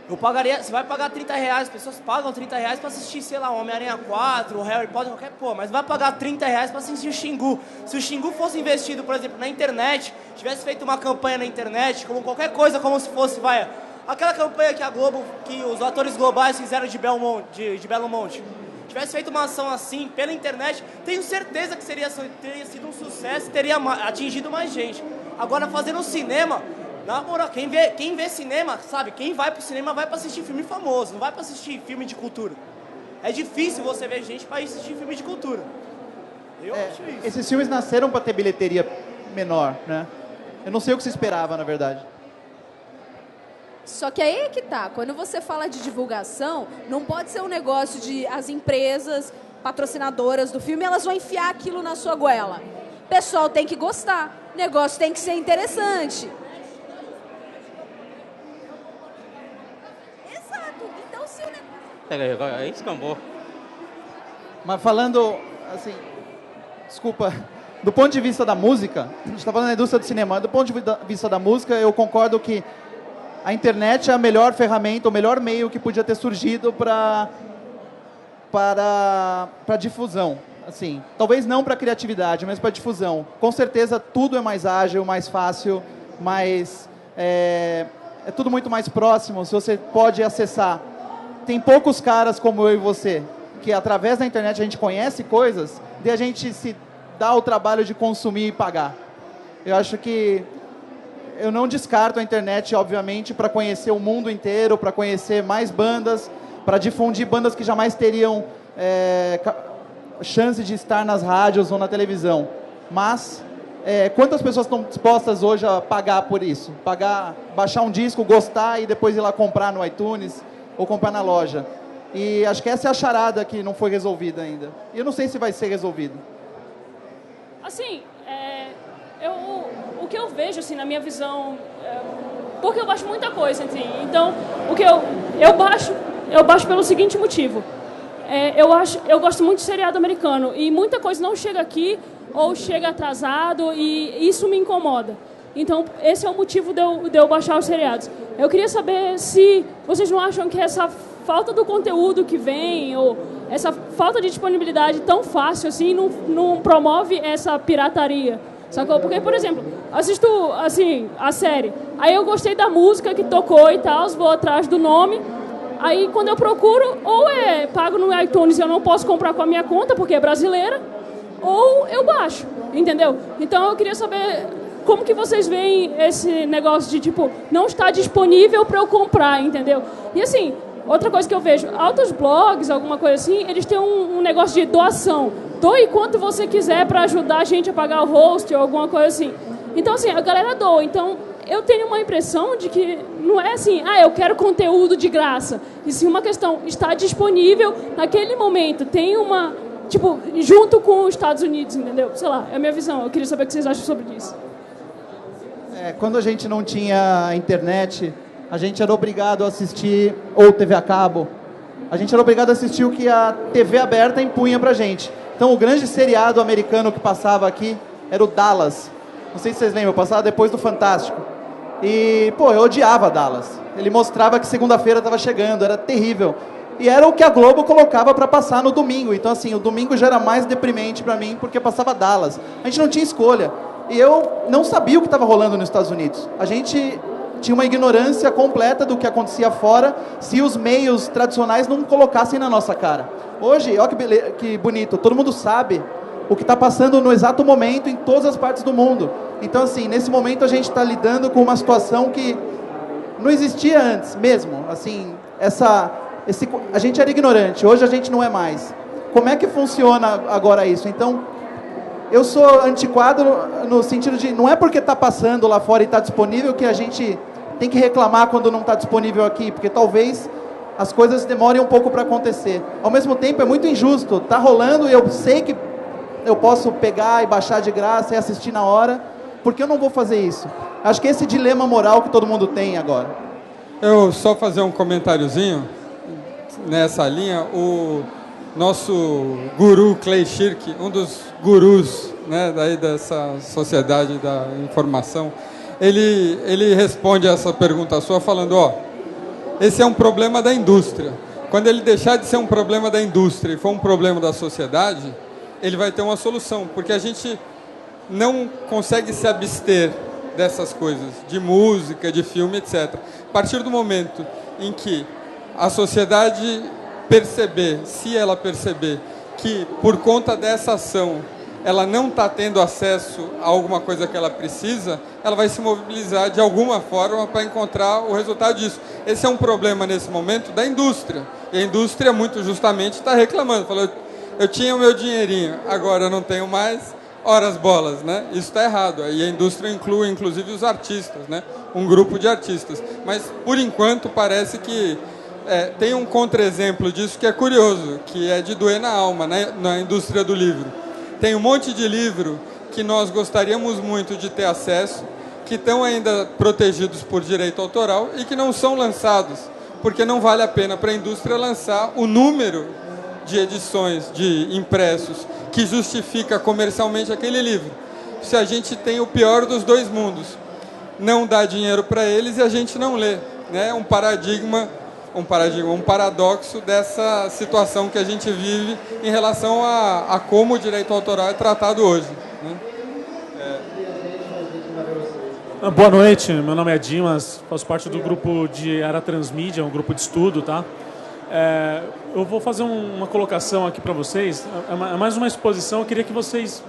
Eu pagaria, você vai pagar R$30, as pessoas pagam R$30 pra assistir, sei lá, Homem-Aranha 4, o Harry Potter, qualquer porra, mas vai pagar R$30 pra assistir o Xingu. Se o Xingu fosse investido, por exemplo, na internet, tivesse feito uma campanha na internet, como qualquer coisa, como se fosse, aquela campanha que a Globo, que os atores globais fizeram de Belo Monte, tivesse feito uma ação assim, pela internet, tenho certeza que teria sido um sucesso, teria atingido mais gente. Agora, fazendo cinema, na moral, quem vê cinema, sabe, quem vai pro cinema vai pra assistir filme famoso, não vai pra assistir filme de cultura. É difícil você ver gente pra ir assistir filme de cultura. Eu acho isso. Esses filmes nasceram pra ter bilheteria menor, né? Eu não sei o que se esperava, na verdade. Só que aí é que tá, quando você fala de divulgação, não pode ser um negócio de as empresas patrocinadoras do filme, elas vão enfiar aquilo na sua goela. O pessoal tem que gostar, o negócio tem que ser interessante. Exato, então se o negócio... Agora aí escambou. Mas falando, assim, desculpa, do ponto de vista da música, a gente está falando da indústria do cinema, do ponto de vista da música, eu concordo que a internet é a melhor ferramenta, o melhor meio que podia ter surgido para difusão. Assim, talvez não para criatividade, mas para difusão. Com certeza tudo é mais ágil, mais fácil, é tudo muito mais próximo, se você pode acessar. Tem poucos caras como eu e você, que através da internet a gente conhece coisas, e a gente se dá o trabalho de consumir e pagar. Eu acho que eu não descarto a internet, obviamente, para conhecer o mundo inteiro, para conhecer mais bandas, para difundir bandas que jamais teriam chance de estar nas rádios ou na televisão. Mas quantas pessoas estão dispostas hoje a pagar por isso? Baixar um disco, gostar e depois ir lá comprar no iTunes ou comprar na loja? E acho que essa é a charada que não foi resolvida ainda. E eu não sei se vai ser resolvido. Assim, o que eu vejo, assim, na minha visão, porque eu baixo muita coisa, assim, então, o que eu baixo pelo seguinte motivo. Eu gosto muito de seriado americano e muita coisa não chega aqui ou chega atrasado e isso me incomoda. Então, esse é o motivo de eu baixar os seriados. Eu queria saber se vocês não acham que essa falta do conteúdo que vem ou essa falta de disponibilidade tão fácil assim não promove essa pirataria. Sacou? Porque, por exemplo, assisto assim, a série, aí eu gostei da música que tocou e tal, vou atrás do nome, aí quando eu procuro, ou pago no iTunes e eu não posso comprar com a minha conta, porque é brasileira, ou eu baixo, entendeu? Então eu queria saber como que vocês veem esse negócio de, tipo, não está disponível para eu comprar, entendeu? E assim, outra coisa que eu vejo, altos blogs, alguma coisa assim, eles têm um negócio de doação. Doe quanto você quiser para ajudar a gente a pagar o host ou alguma coisa assim. Então, assim, a galera doa. Então, eu tenho uma impressão de que não é assim, eu quero conteúdo de graça. E sim uma questão, está disponível naquele momento. Tem uma, tipo, junto com os Estados Unidos, entendeu? Sei lá, é a minha visão. Eu queria saber o que vocês acham sobre isso. Quando a gente não tinha internet, a gente era obrigado a assistir, ou TV a cabo, a gente era obrigado a assistir o que a TV aberta impunha pra gente. Então, o grande seriado americano que passava aqui era o Dallas. Não sei se vocês lembram, passava depois do Fantástico. E, eu odiava Dallas. Ele mostrava que segunda-feira estava chegando, era terrível. E era o que a Globo colocava para passar no domingo. Então, assim, o domingo já era mais deprimente para mim, porque passava Dallas. A gente não tinha escolha. E eu não sabia o que estava rolando nos Estados Unidos. A gente tinha uma ignorância completa do que acontecia fora se os meios tradicionais não colocassem na nossa cara. Hoje, olha que bonito, todo mundo sabe o que está passando no exato momento em todas as partes do mundo. Então, assim, nesse momento a gente está lidando com uma situação que não existia antes mesmo. Assim, a gente era ignorante, hoje a gente não é mais. Como é que funciona agora isso? Então, eu sou antiquado no sentido de, não é porque está passando lá fora e está disponível que a gente tem que reclamar quando não está disponível aqui, porque talvez as coisas demorem um pouco para acontecer. Ao mesmo tempo, é muito injusto. Está rolando e eu sei que eu posso pegar e baixar de graça e assistir na hora, porque eu não vou fazer isso. Acho que esse dilema moral que todo mundo tem agora. Eu só fazer um comentáriozinho nessa linha. O nosso guru Clay Shirky, um dos gurus, né, daí dessa sociedade da informação, ele responde a essa pergunta sua falando, esse é um problema da indústria. Quando ele deixar de ser um problema da indústria e for um problema da sociedade, ele vai ter uma solução, porque a gente não consegue se abster dessas coisas, de música, de filme, etc. A partir do momento em que a sociedade se ela perceber que por conta dessa ação ela não está tendo acesso a alguma coisa que ela precisa, ela vai se mobilizar de alguma forma para encontrar o resultado disso. Esse é um problema nesse momento da indústria, e a indústria muito justamente está reclamando, falou, eu tinha o meu dinheirinho, agora eu não tenho mais, ora as bolas, né? Isso está errado. E a indústria inclui, inclusive, os artistas, né? Um grupo de artistas. Mas, por enquanto, parece que tem um contra-exemplo disso que é curioso, que é de doer na alma, né? Na indústria do livro. Tem um monte de livro que nós gostaríamos muito de ter acesso, que estão ainda protegidos por direito autoral e que não são lançados, porque não vale a pena para a indústria lançar o número de edições, de impressos, que justifica comercialmente aquele livro. Se a gente tem o pior dos dois mundos, não dá dinheiro para eles e a gente não lê, né? Um paradoxo dessa situação que a gente vive em relação a como o direito autoral é tratado hoje, né? Boa noite, meu nome é Dimas, faço parte do grupo de Era Transmídia, um grupo de estudo, tá? Eu vou fazer uma colocação aqui para vocês, é mais uma exposição, eu queria que vocês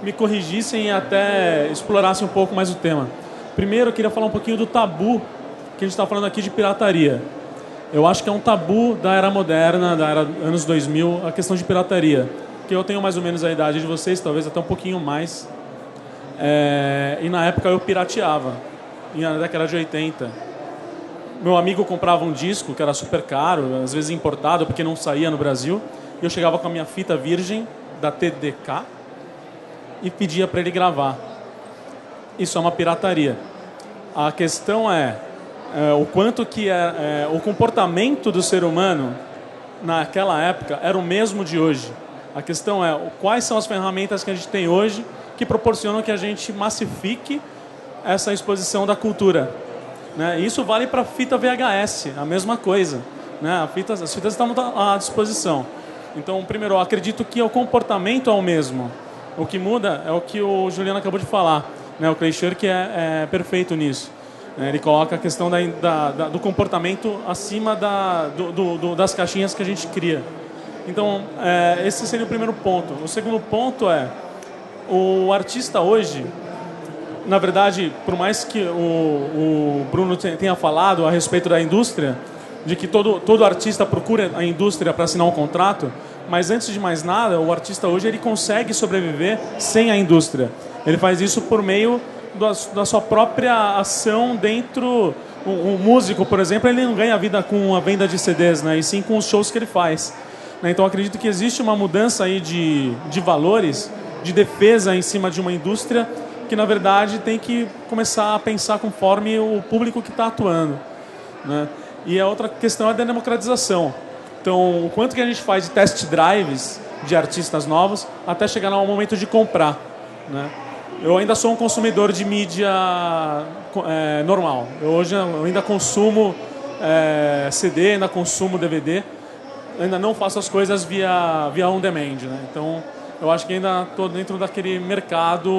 me corrigissem e até explorassem um pouco mais o tema. Primeiro, eu queria falar um pouquinho do tabu que a gente está falando aqui de pirataria. Eu acho que é um tabu da era moderna, da era anos 2000, a questão de pirataria. Que eu tenho mais ou menos a idade de vocês, talvez até um pouquinho mais. E na época eu pirateava, na década de 80. Meu amigo comprava um disco que era super caro, às vezes importado, porque não saía no Brasil. E eu chegava com a minha fita virgem da TDK e pedia para ele gravar. Isso é uma pirataria. A questão é o quanto que o comportamento do ser humano naquela época era o mesmo de hoje. A questão é quais são as ferramentas que a gente tem hoje que proporcionam que a gente massifique essa exposição da cultura, né? Isso vale para fita VHS, a mesma coisa, né? As fitas estão à disposição. Então, primeiro, eu acredito que o comportamento é o mesmo. O que muda é o que o Juliano acabou de falar, né? O Clay Shirky é perfeito nisso. Ele coloca a questão do comportamento acima das caixinhas que a gente cria. Então, esse seria o primeiro ponto. O segundo ponto é, o artista hoje, na verdade, por mais que o Bruno tenha falado a respeito da indústria, de que todo artista procura a indústria para assinar um contrato, mas antes de mais nada, o artista hoje ele consegue sobreviver sem a indústria. Ele faz isso por meio da sua própria ação dentro. Um músico, por exemplo, ele não ganha vida com a venda de CDs, né? E sim com os shows que ele faz. Então, acredito que existe uma mudança aí de valores, de defesa em cima de uma indústria que, na verdade, tem que começar a pensar conforme o público que está atuando, né? E a outra questão é da democratização. Então, o quanto que a gente faz de test drives de artistas novos até chegar no momento de comprar, né? Eu ainda sou um consumidor de mídia normal. Hoje eu ainda consumo CD, ainda consumo DVD. Ainda não faço as coisas via on-demand, né? Então, eu acho que ainda estou dentro daquele mercado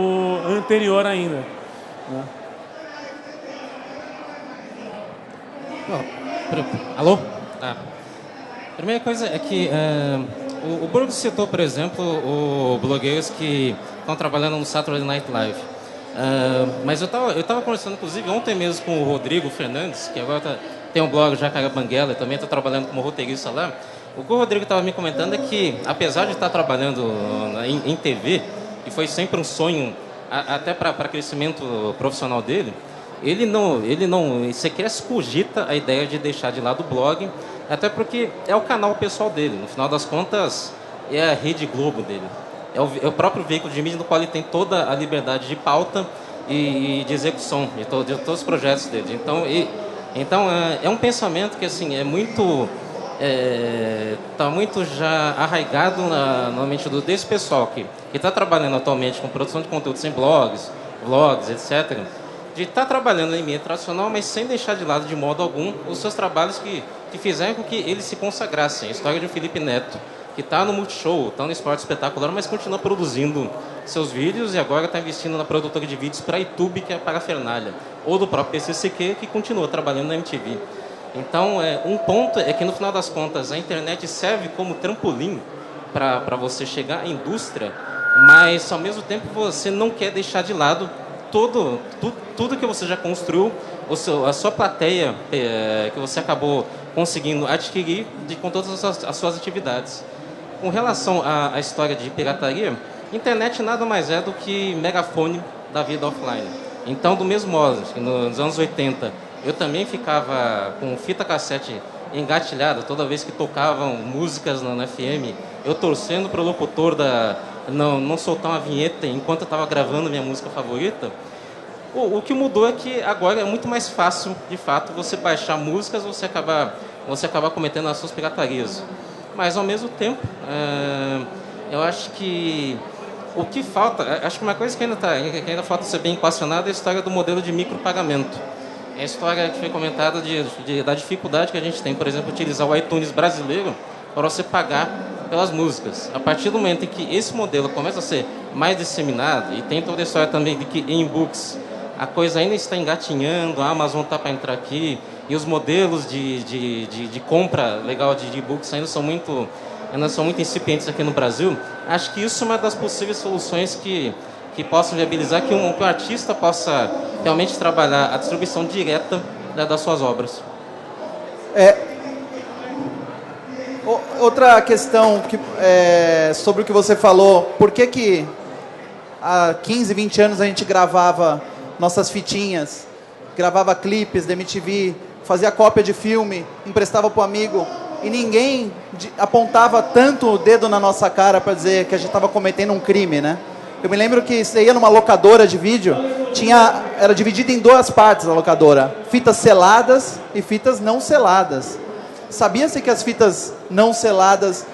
anterior ainda, né? Alô? Primeira coisa é que o Burgo citou, por exemplo, o blogueiros que estão trabalhando no Saturday Night Live. Mas eu tava conversando, inclusive, ontem mesmo com o Rodrigo Fernandes, que agora tem um blog Jacaré Banguela e também está trabalhando como roteirista lá. O que o Rodrigo estava me comentando é que, apesar de estar trabalhando em TV, e foi sempre um sonho, até para crescimento profissional dele, ele não sequer se cogita a ideia de deixar de lado o blog, até porque é o canal pessoal dele. No final das contas, é a Rede Globo dele. É o próprio veículo de mídia no qual ele tem toda a liberdade de pauta e de execução de todos os projetos dele. Então é um pensamento que assim é muito está muito já arraigado na mente desse pessoal que está trabalhando atualmente com produção de conteúdos em vlogs, etc. De estar trabalhando em mídia tradicional, mas sem deixar de lado de modo algum os seus trabalhos que fizeram com que eles se consagrassem. A história de Felipe Neto, que está no Multishow, está no Esporte Espetacular, mas continua produzindo seus vídeos e agora está investindo na produtora de vídeos para a YouTube, que é a Parafernália, ou do próprio PCCQ, que continua trabalhando na MTV. Então, um ponto é que, no final das contas, a internet serve como trampolim para você chegar à indústria, mas, ao mesmo tempo, você não quer deixar de lado tudo que você já construiu, a sua plateia que você acabou conseguindo adquirir com todas as suas atividades. Com relação à história de pirataria, internet nada mais é do que megafone da vida offline. Então, do mesmo modo que nos anos 80, eu também ficava com fita cassete engatilhada toda vez que tocavam músicas na FM, eu torcendo para o locutor não soltar uma vinheta enquanto eu estava gravando minha música favorita. O que mudou é que agora é muito mais fácil, de fato, você baixar músicas, você acabar cometendo as suas piratarias. Mas, ao mesmo tempo, eu acho que o que falta, acho que uma coisa que ainda falta ser bem equacionada é a história do modelo de micropagamento. É a história que foi comentada da dificuldade que a gente tem, por exemplo, utilizar o iTunes brasileiro para você pagar pelas músicas. A partir do momento em que esse modelo começa a ser mais disseminado, e tem toda a história também de que em e-books a coisa ainda está engatinhando, a Amazon está para entrar aqui, e os modelos de compra legal de e-books ainda são muito incipientes aqui no Brasil, acho que isso é uma das possíveis soluções que possam viabilizar que um artista possa realmente trabalhar a distribuição direta das suas obras. Outra questão sobre o que você falou, por que há 15, 20 anos a gente gravava nossas fitinhas, gravava clipes da MTV, fazia cópia de filme, emprestava para o amigo, e ninguém apontava tanto o dedo na nossa cara para dizer que a gente estava cometendo um crime, né? Eu me lembro que você ia numa locadora de vídeo, era dividida em duas partes a locadora, fitas seladas e fitas não seladas. Sabia-se que as fitas não seladas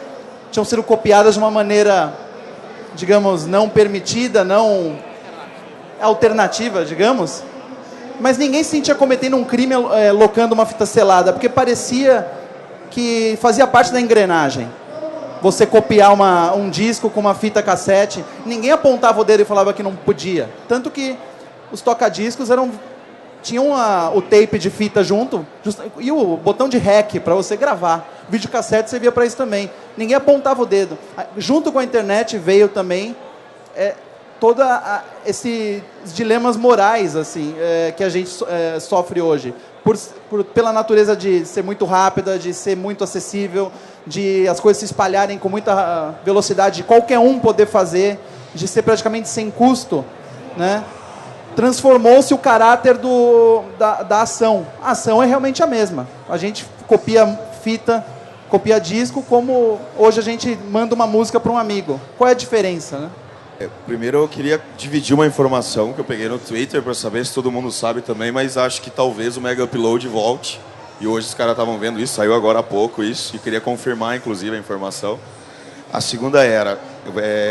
tinham sido copiadas de uma maneira, digamos, não permitida, não alternativa, digamos? Mas ninguém se sentia cometendo um crime locando uma fita selada, porque parecia que fazia parte da engrenagem. Você copiar um disco com uma fita cassete, ninguém apontava o dedo e falava que não podia. Tanto que os toca-discos tinham o tape de fita junto e o botão de REC para você gravar. Videocassete servia para isso também. Ninguém apontava o dedo. Junto com a internet veio também esses dilemas morais assim, que a gente sofre hoje. Pela natureza de ser muito rápida, de ser muito acessível, de as coisas se espalharem com muita velocidade, de qualquer um poder fazer, de ser praticamente sem custo, né? Transformou-se o caráter da ação. A ação é realmente a mesma. A gente copia fita, copia disco, como hoje a gente manda uma música para um amigo. Qual é a diferença, né? Primeiro eu queria dividir uma informação que eu peguei no Twitter para saber se todo mundo sabe também, mas acho que talvez o Mega Upload volte. E hoje os caras estavam vendo isso, saiu agora há pouco isso, e queria confirmar inclusive a informação. A segunda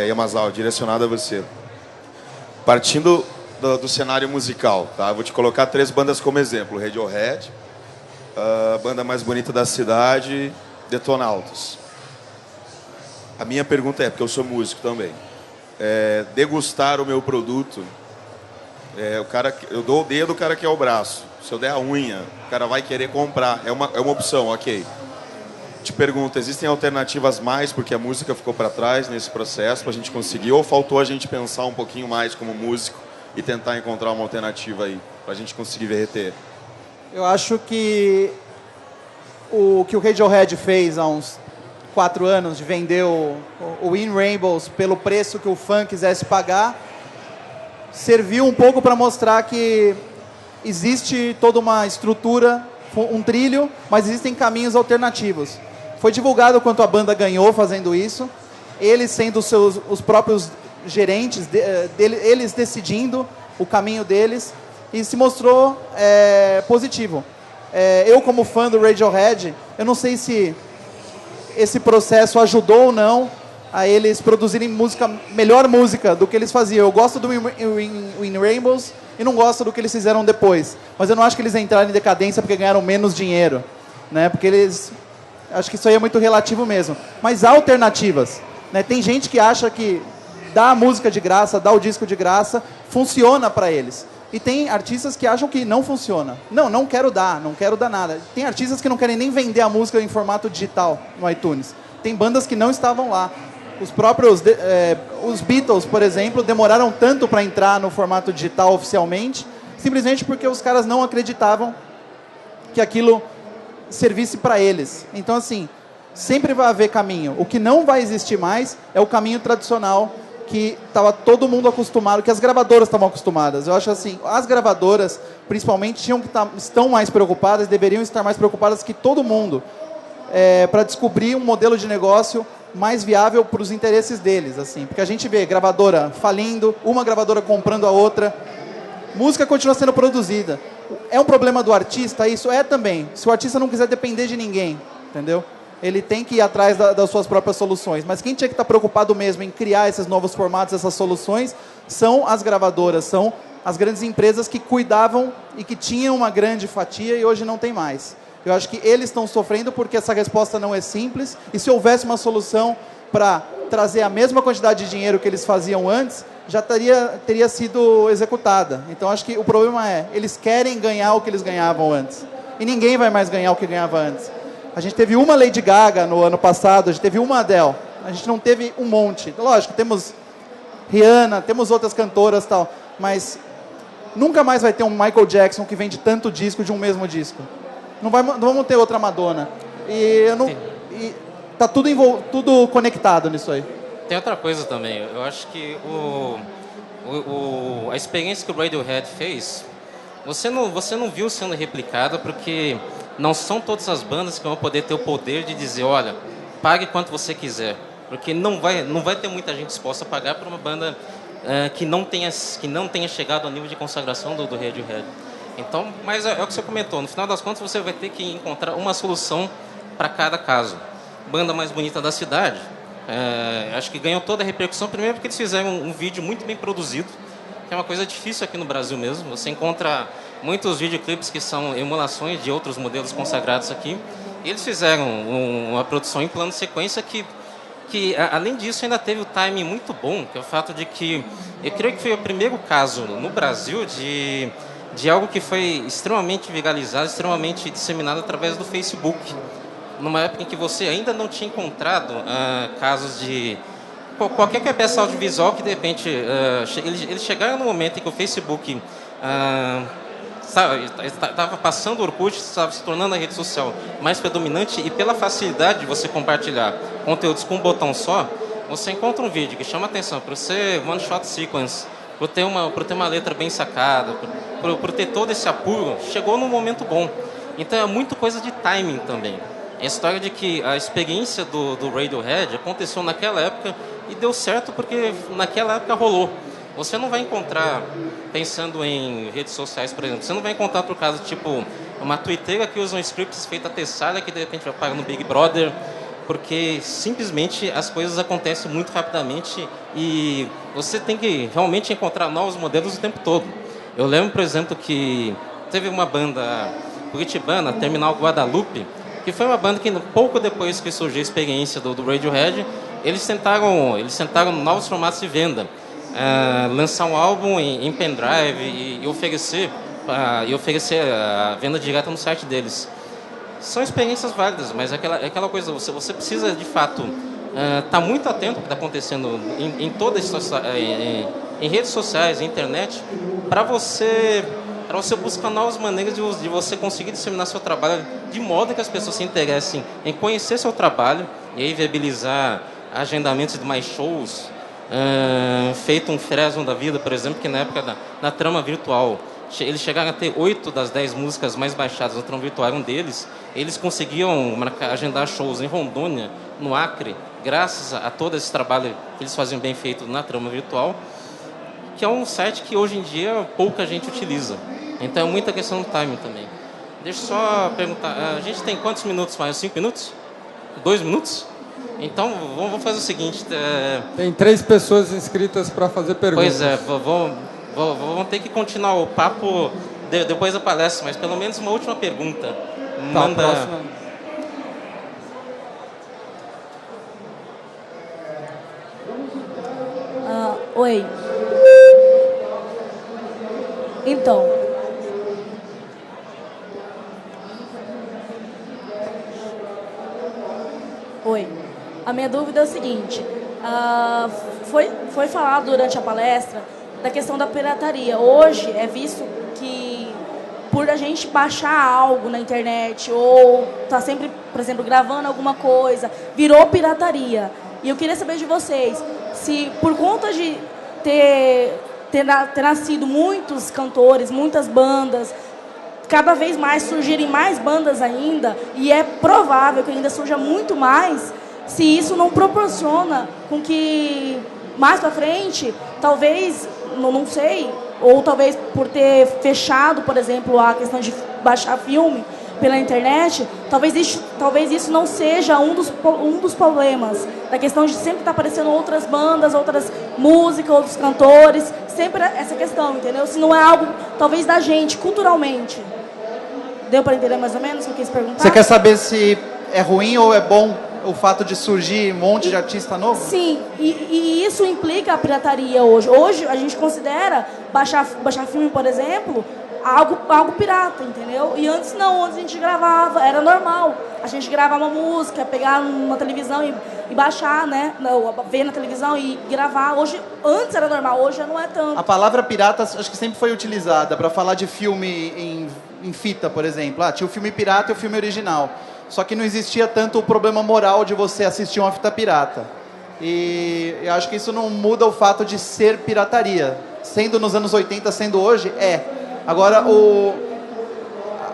Yamazal, direcionada a você. Partindo do cenário musical, tá? Vou te colocar 3 bandas como exemplo: Radiohead, a banda mais bonita da cidade, Detonautas. A minha pergunta porque eu sou músico também, degustar o meu produto O cara, eu dou o dedo, o cara quer o braço. Se eu der a unha, o cara vai querer comprar. É uma opção, ok. Te pergunto, existem alternativas mais porque a música ficou para trás nesse processo para a gente conseguir, ou faltou a gente pensar um pouquinho mais como músico e tentar encontrar uma alternativa aí para a gente conseguir verter? Eu acho que o Radiohead fez há uns 4 anos de vender o In Rainbows pelo preço que o fã quisesse pagar, serviu um pouco para mostrar que existe toda uma estrutura, um trilho, mas existem caminhos alternativos. Foi divulgado quanto a banda ganhou fazendo isso, eles sendo os próprios gerentes, eles decidindo o caminho deles, e se mostrou positivo. Eu, como fã do Radiohead, eu não sei se esse processo ajudou ou não a eles produzirem melhor música do que eles faziam. Eu gosto do In Rainbows e não gosto do que eles fizeram depois. Mas eu não acho que eles entraram em decadência porque ganharam menos dinheiro, né? Porque eles... Acho que isso aí é muito relativo mesmo. Mas há alternativas, né? Tem gente que acha que dar a música de graça, dar o disco de graça, funciona para eles. E tem artistas que acham que não funciona. Não quero dar nada. Tem artistas que não querem nem vender a música em formato digital no iTunes. Tem bandas que não estavam lá. Os próprios os Beatles, por exemplo, demoraram tanto para entrar no formato digital oficialmente, simplesmente porque os caras não acreditavam que aquilo servisse para eles. Então, assim, sempre vai haver caminho. O que não vai existir mais é o caminho tradicional que estava todo mundo acostumado, que as gravadoras estavam acostumadas. Eu acho assim, as gravadoras, principalmente, estão mais preocupadas, deveriam estar mais preocupadas que todo mundo, para descobrir um modelo de negócio mais viável para os interesses deles, assim. Porque a gente vê gravadora falindo, uma gravadora comprando a outra, música continua sendo produzida. É um problema do artista? Isso é também. Se o artista não quiser depender de ninguém, entendeu? Ele tem que ir atrás das suas próprias soluções. Mas quem tinha que estar preocupado mesmo em criar esses novos formatos, essas soluções, são as gravadoras, são as grandes empresas que cuidavam e que tinham uma grande fatia e hoje não tem mais. Eu acho que eles estão sofrendo porque essa resposta não é simples, e se houvesse uma solução para trazer a mesma quantidade de dinheiro que eles faziam antes, já teria sido executada. Então acho que o problema eles querem ganhar o que eles ganhavam antes. E ninguém vai mais ganhar o que ganhava antes. A gente teve uma Lady Gaga no ano passado, a gente teve uma Adele, a gente não teve um monte. Lógico, temos Rihanna, temos outras cantoras e tal, mas nunca mais vai ter um Michael Jackson que vende tanto disco de um mesmo disco. Não vamos ter outra Madonna. E tá tudo conectado nisso aí. Tem outra coisa também. Eu acho que a experiência que o Radiohead fez, você não viu sendo replicada, porque não são todas as bandas que vão poder ter o poder de dizer, olha, pague quanto você quiser. Porque não vai ter muita gente disposta a pagar para uma banda que não tenha chegado ao nível de consagração do Radiohead. Então, mas é o que você comentou, no final das contas você vai ter que encontrar uma solução para cada caso. Banda mais bonita da cidade, acho que ganhou toda a repercussão, primeiro porque eles fizeram um vídeo muito bem produzido, que é uma coisa difícil aqui no Brasil mesmo. Você encontra muitos videoclipes que são emulações de outros modelos consagrados aqui. E eles fizeram uma produção em plano de sequência que além disso ainda teve o timing muito bom, que é o fato de que eu creio que foi o primeiro caso no Brasil de algo que foi extremamente viralizado, extremamente disseminado através do Facebook, numa época em que você ainda não tinha encontrado casos de qualquer peça audiovisual que de repente eles chegaram no momento em que o Facebook estava passando o Orkut, estava se tornando a rede social mais predominante, e pela facilidade de você compartilhar conteúdos com um botão só, você encontra um vídeo que chama atenção para ser one shot sequence, por ter uma letra bem sacada, por ter todo esse apuro, chegou num momento bom. Então é muito coisa de timing também. A história de que a experiência do Radiohead aconteceu naquela época e deu certo porque naquela época rolou. Você não vai encontrar, pensando em redes sociais, por exemplo, você não vai encontrar por causa tipo uma twitteira que usa um scripts feita a testada que de repente vai parar no Big Brother, porque simplesmente as coisas acontecem muito rapidamente e você tem que realmente encontrar novos modelos o tempo todo. Eu lembro, por exemplo, que teve uma banda curitibana, Terminal Guadalupe, que foi uma banda que pouco depois que surgiu a experiência do Radiohead, eles tentaram novos formatos de venda. lançar um álbum em pendrive e oferecer a venda direta no site deles. São experiências válidas, mas é aquela coisa, você precisa de fato estar muito atento ao que está acontecendo em todas em redes sociais, internet, para você buscar novas maneiras de você conseguir disseminar seu trabalho de modo que as pessoas se interessem em conhecer seu trabalho e aí viabilizar agendamentos de mais shows, feito um Fresno da vida, por exemplo, que na época da trama virtual eles chegaram a ter 8 das 10 músicas mais baixadas no trama virtual, um deles. Eles conseguiam agendar shows em Rondônia, no Acre, graças a todo esse trabalho que eles faziam bem feito na trama virtual, que é um site que hoje em dia pouca gente utiliza. Então é muita questão do timing também. Deixa eu só perguntar, a gente tem quantos minutos mais? 5 minutos? 2 minutos? Então vamos fazer o seguinte... Tem 3 pessoas inscritas para fazer perguntas. Pois é, vamos ter que continuar o papo depois da palestra, mas pelo menos uma última pergunta. Tá, Manda... próxima. Oi. Então. Oi. A minha dúvida é o seguinte. Foi falado durante a palestra da questão da pirataria. Hoje é visto que por a gente baixar algo na internet ou tá sempre, por exemplo, gravando alguma coisa, virou pirataria. E eu queria saber de vocês, se por conta de ter nascido muitos cantores, muitas bandas, cada vez mais surgirem mais bandas ainda, e é provável que ainda surja muito mais, se isso não proporciona com que mais para frente, talvez, não sei, ou talvez por ter fechado, por exemplo, a questão de baixar filme pela internet, talvez isso não seja um dos problemas, da questão de sempre estar aparecendo outras bandas, outras músicas, outros cantores, sempre essa questão, entendeu? Se não é algo, talvez, da gente, culturalmente. Deu para entender mais ou menos o que eu quis perguntar? Você quer saber se é ruim ou é bom o fato de surgir um monte de artista novo? Sim, e isso implica a pirataria hoje. Hoje a gente considera baixar filme, por exemplo, algo pirata, entendeu? E antes não, antes a gente gravava, era normal. A gente gravava uma música, pegar uma televisão e baixar, né? Ver na televisão e gravar. Antes era normal, hoje já não é tanto. A palavra pirata acho que sempre foi utilizada para falar de filme em fita, por exemplo. Tinha o filme pirata e o filme original. Só que não existia tanto o problema moral de você assistir uma fita pirata. E eu acho que isso não muda o fato de ser pirataria. Sendo nos anos 80, sendo hoje, é. Agora,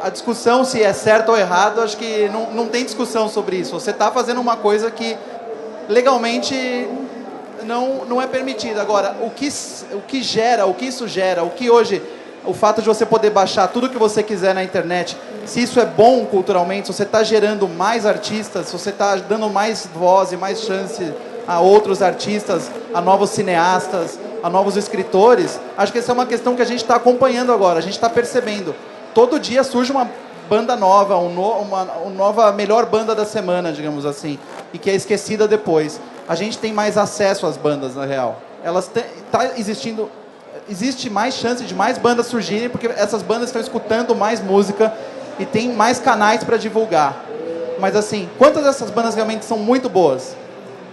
a discussão se é certo ou errado, acho que não tem discussão sobre isso. Você está fazendo uma coisa legalmente não é permitida. Agora, o que isso gera, o fato de você poder baixar tudo que você quiser na internet, se isso é bom culturalmente, se você está gerando mais artistas, se você está dando mais voz e mais chance a outros artistas, a novos cineastas, a novos escritores, acho que essa é uma questão que a gente está acompanhando agora, a gente está percebendo. Todo dia surge uma banda nova, uma nova melhor banda da semana, digamos assim, e que é esquecida depois. A gente tem mais acesso às bandas, na real. Existe mais chance de mais bandas surgirem, porque essas bandas estão escutando mais música e tem mais canais para divulgar. Mas assim, quantas dessas bandas realmente são muito boas?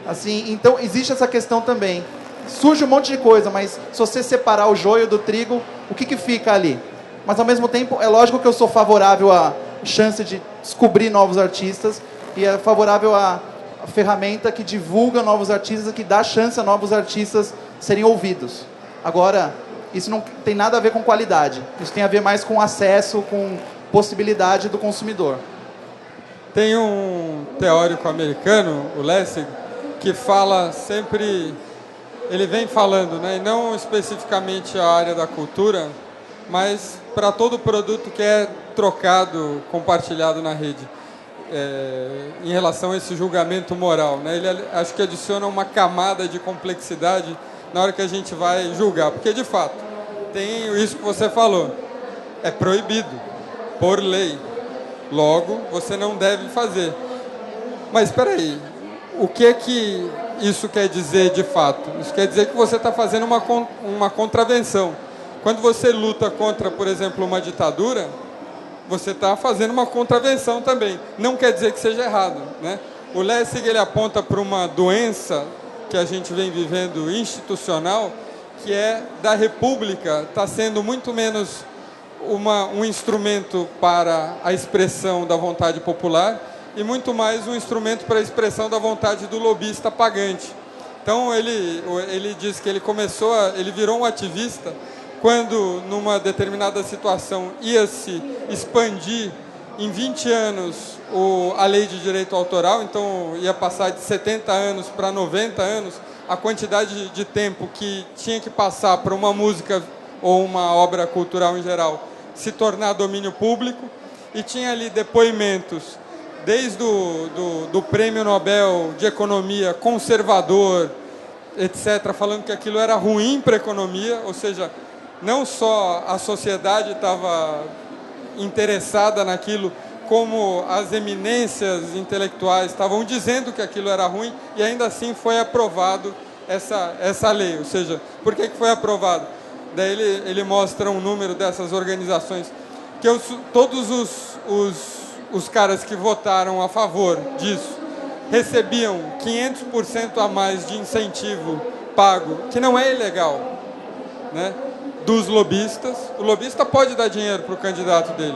Assim, então existe essa questão também. Surge um monte de coisa, mas se você separar o joio do trigo, o que fica ali? Mas ao mesmo tempo, é lógico que eu sou favorável à chance de descobrir novos artistas e é favorável à ferramenta que divulga novos artistas e que dá chance a novos artistas serem ouvidos. Agora, isso não tem nada a ver com qualidade. Isso tem a ver mais com acesso, com possibilidade do consumidor. Tem um teórico americano, o Lessig, que fala sempre... Ele vem falando, né, e não especificamente a área da cultura, mas para todo produto que é trocado, compartilhado na rede, em relação a esse julgamento moral, né? Ele acho que adiciona uma camada de complexidade na hora que a gente vai julgar, porque de fato tem isso que você falou, é proibido por lei, logo você não deve fazer. Mas espera aí, o que é que isso quer dizer de fato? Isso quer dizer que você está fazendo uma contravenção. Quando você luta contra, por exemplo, uma ditadura, você está fazendo uma contravenção também. Não quer dizer que seja errado, né? O Lessig, ele aponta para uma doença que a gente vem vivendo institucional, que é da República está sendo muito menos um instrumento para a expressão da vontade popular e muito mais um instrumento para a expressão da vontade do lobista pagante. Então ele diz que ele virou um ativista quando numa determinada situação ia se expandir em 20 anos a lei de direito autoral, então ia passar de 70 anos para 90 anos, a quantidade de tempo que tinha que passar para uma música ou uma obra cultural em geral se tornar domínio público, e tinha ali depoimentos desde do Prêmio Nobel de Economia conservador, etc., falando que aquilo era ruim para a economia, ou seja, não só a sociedade estava interessada naquilo, como as eminências intelectuais estavam dizendo que aquilo era ruim, e ainda assim foi aprovado essa lei. Ou seja, por que foi aprovado? Daí ele mostra um número dessas organizações, que todos os caras que votaram a favor disso recebiam 500% a mais de incentivo pago, que não é ilegal, né, dos lobistas. O lobista pode dar dinheiro para o candidato dele,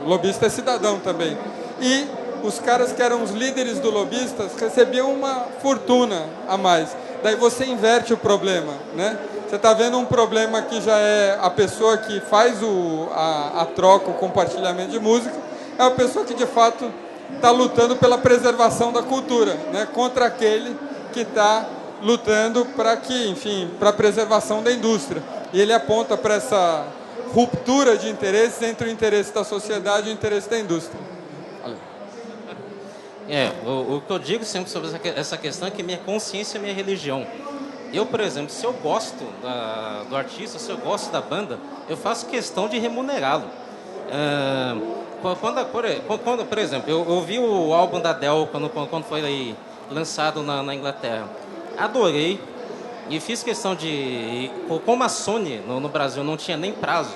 o lobista é cidadão também. E os caras que eram os líderes do lobistas recebiam uma fortuna a mais. Daí você inverte o problema, né? Você está vendo um problema que já é a pessoa que faz a troca, o compartilhamento de música, é a pessoa que de fato está lutando pela preservação da cultura, né? Contra aquele que está lutando para a preservação da indústria. E ele aponta para essa ruptura de interesses entre o interesse da sociedade e o interesse da indústria. O que eu digo sempre sobre essa questão é que minha consciência é minha religião. Eu, por exemplo, se eu gosto do artista, se eu gosto da banda, eu faço questão de remunerá-lo. Por exemplo, eu vi o álbum da Adele quando foi lançado na Inglaterra. Adorei. E fiz questão de... Como a Sony no Brasil não tinha nem prazo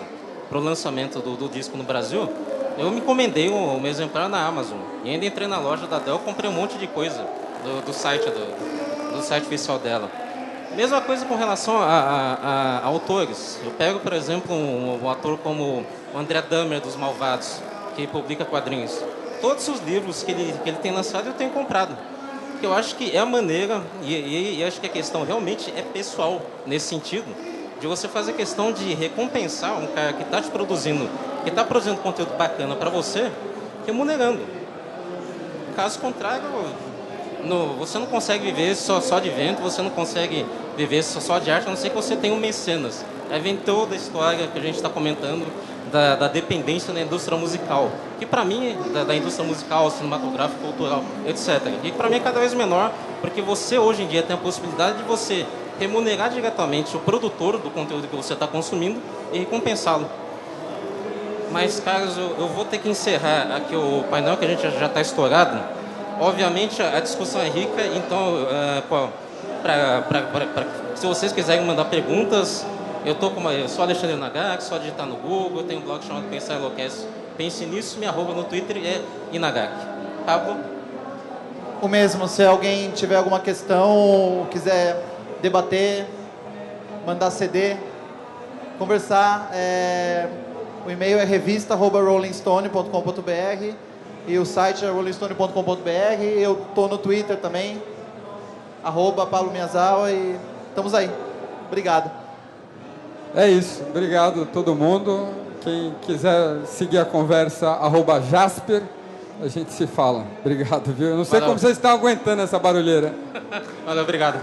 para o lançamento do disco no Brasil, eu me encomendei um exemplar na Amazon. E ainda entrei na loja da Adele, comprei um monte de coisa do site oficial dela. Mesma coisa com relação a autores. Eu pego, por exemplo, um ator como o André Dahmer, dos Malvados, que publica quadrinhos. Todos os livros que ele tem lançado eu tenho comprado. Porque eu acho que é a maneira, e acho que a questão realmente é pessoal nesse sentido, de você fazer questão de recompensar um cara que está te produzindo, que está produzindo conteúdo bacana para você, remunerando. Caso contrário, você não consegue viver só de vento, você não consegue viver só de arte, a não ser que você tenha um mecenas. Aí vem toda a história que a gente está comentando da dependência da indústria musical, que para mim, da indústria musical, cinematográfica, cultural, etc. E para mim é cada vez menor, porque você hoje em dia tem a possibilidade de você remunerar diretamente o produtor do conteúdo que você está consumindo e recompensá-lo. Mas, caras, eu vou ter que encerrar aqui o painel, que a gente já está estourado. Obviamente, a discussão é rica, então, se vocês quiserem mandar perguntas, eu sou Alexandre Inagaki, só digitar no Google, eu tenho um blog chamado Pensar Enlouquece. Pense nisso, minha arroba no Twitter é Inagaki. Pablo? O mesmo, se alguém tiver alguma questão, quiser debater, mandar CD, conversar, o e-mail é revista@rollingstone.com.br e o site é rollingstone.com.br. Eu estou no Twitter também, @Pablo Miyazawa, e estamos aí. Obrigado. É isso. Obrigado a todo mundo. Quem quiser seguir a conversa, @Jasper, a gente se fala. Obrigado, viu? Eu não sei como vocês estão aguentando essa barulheira. Valeu, obrigado.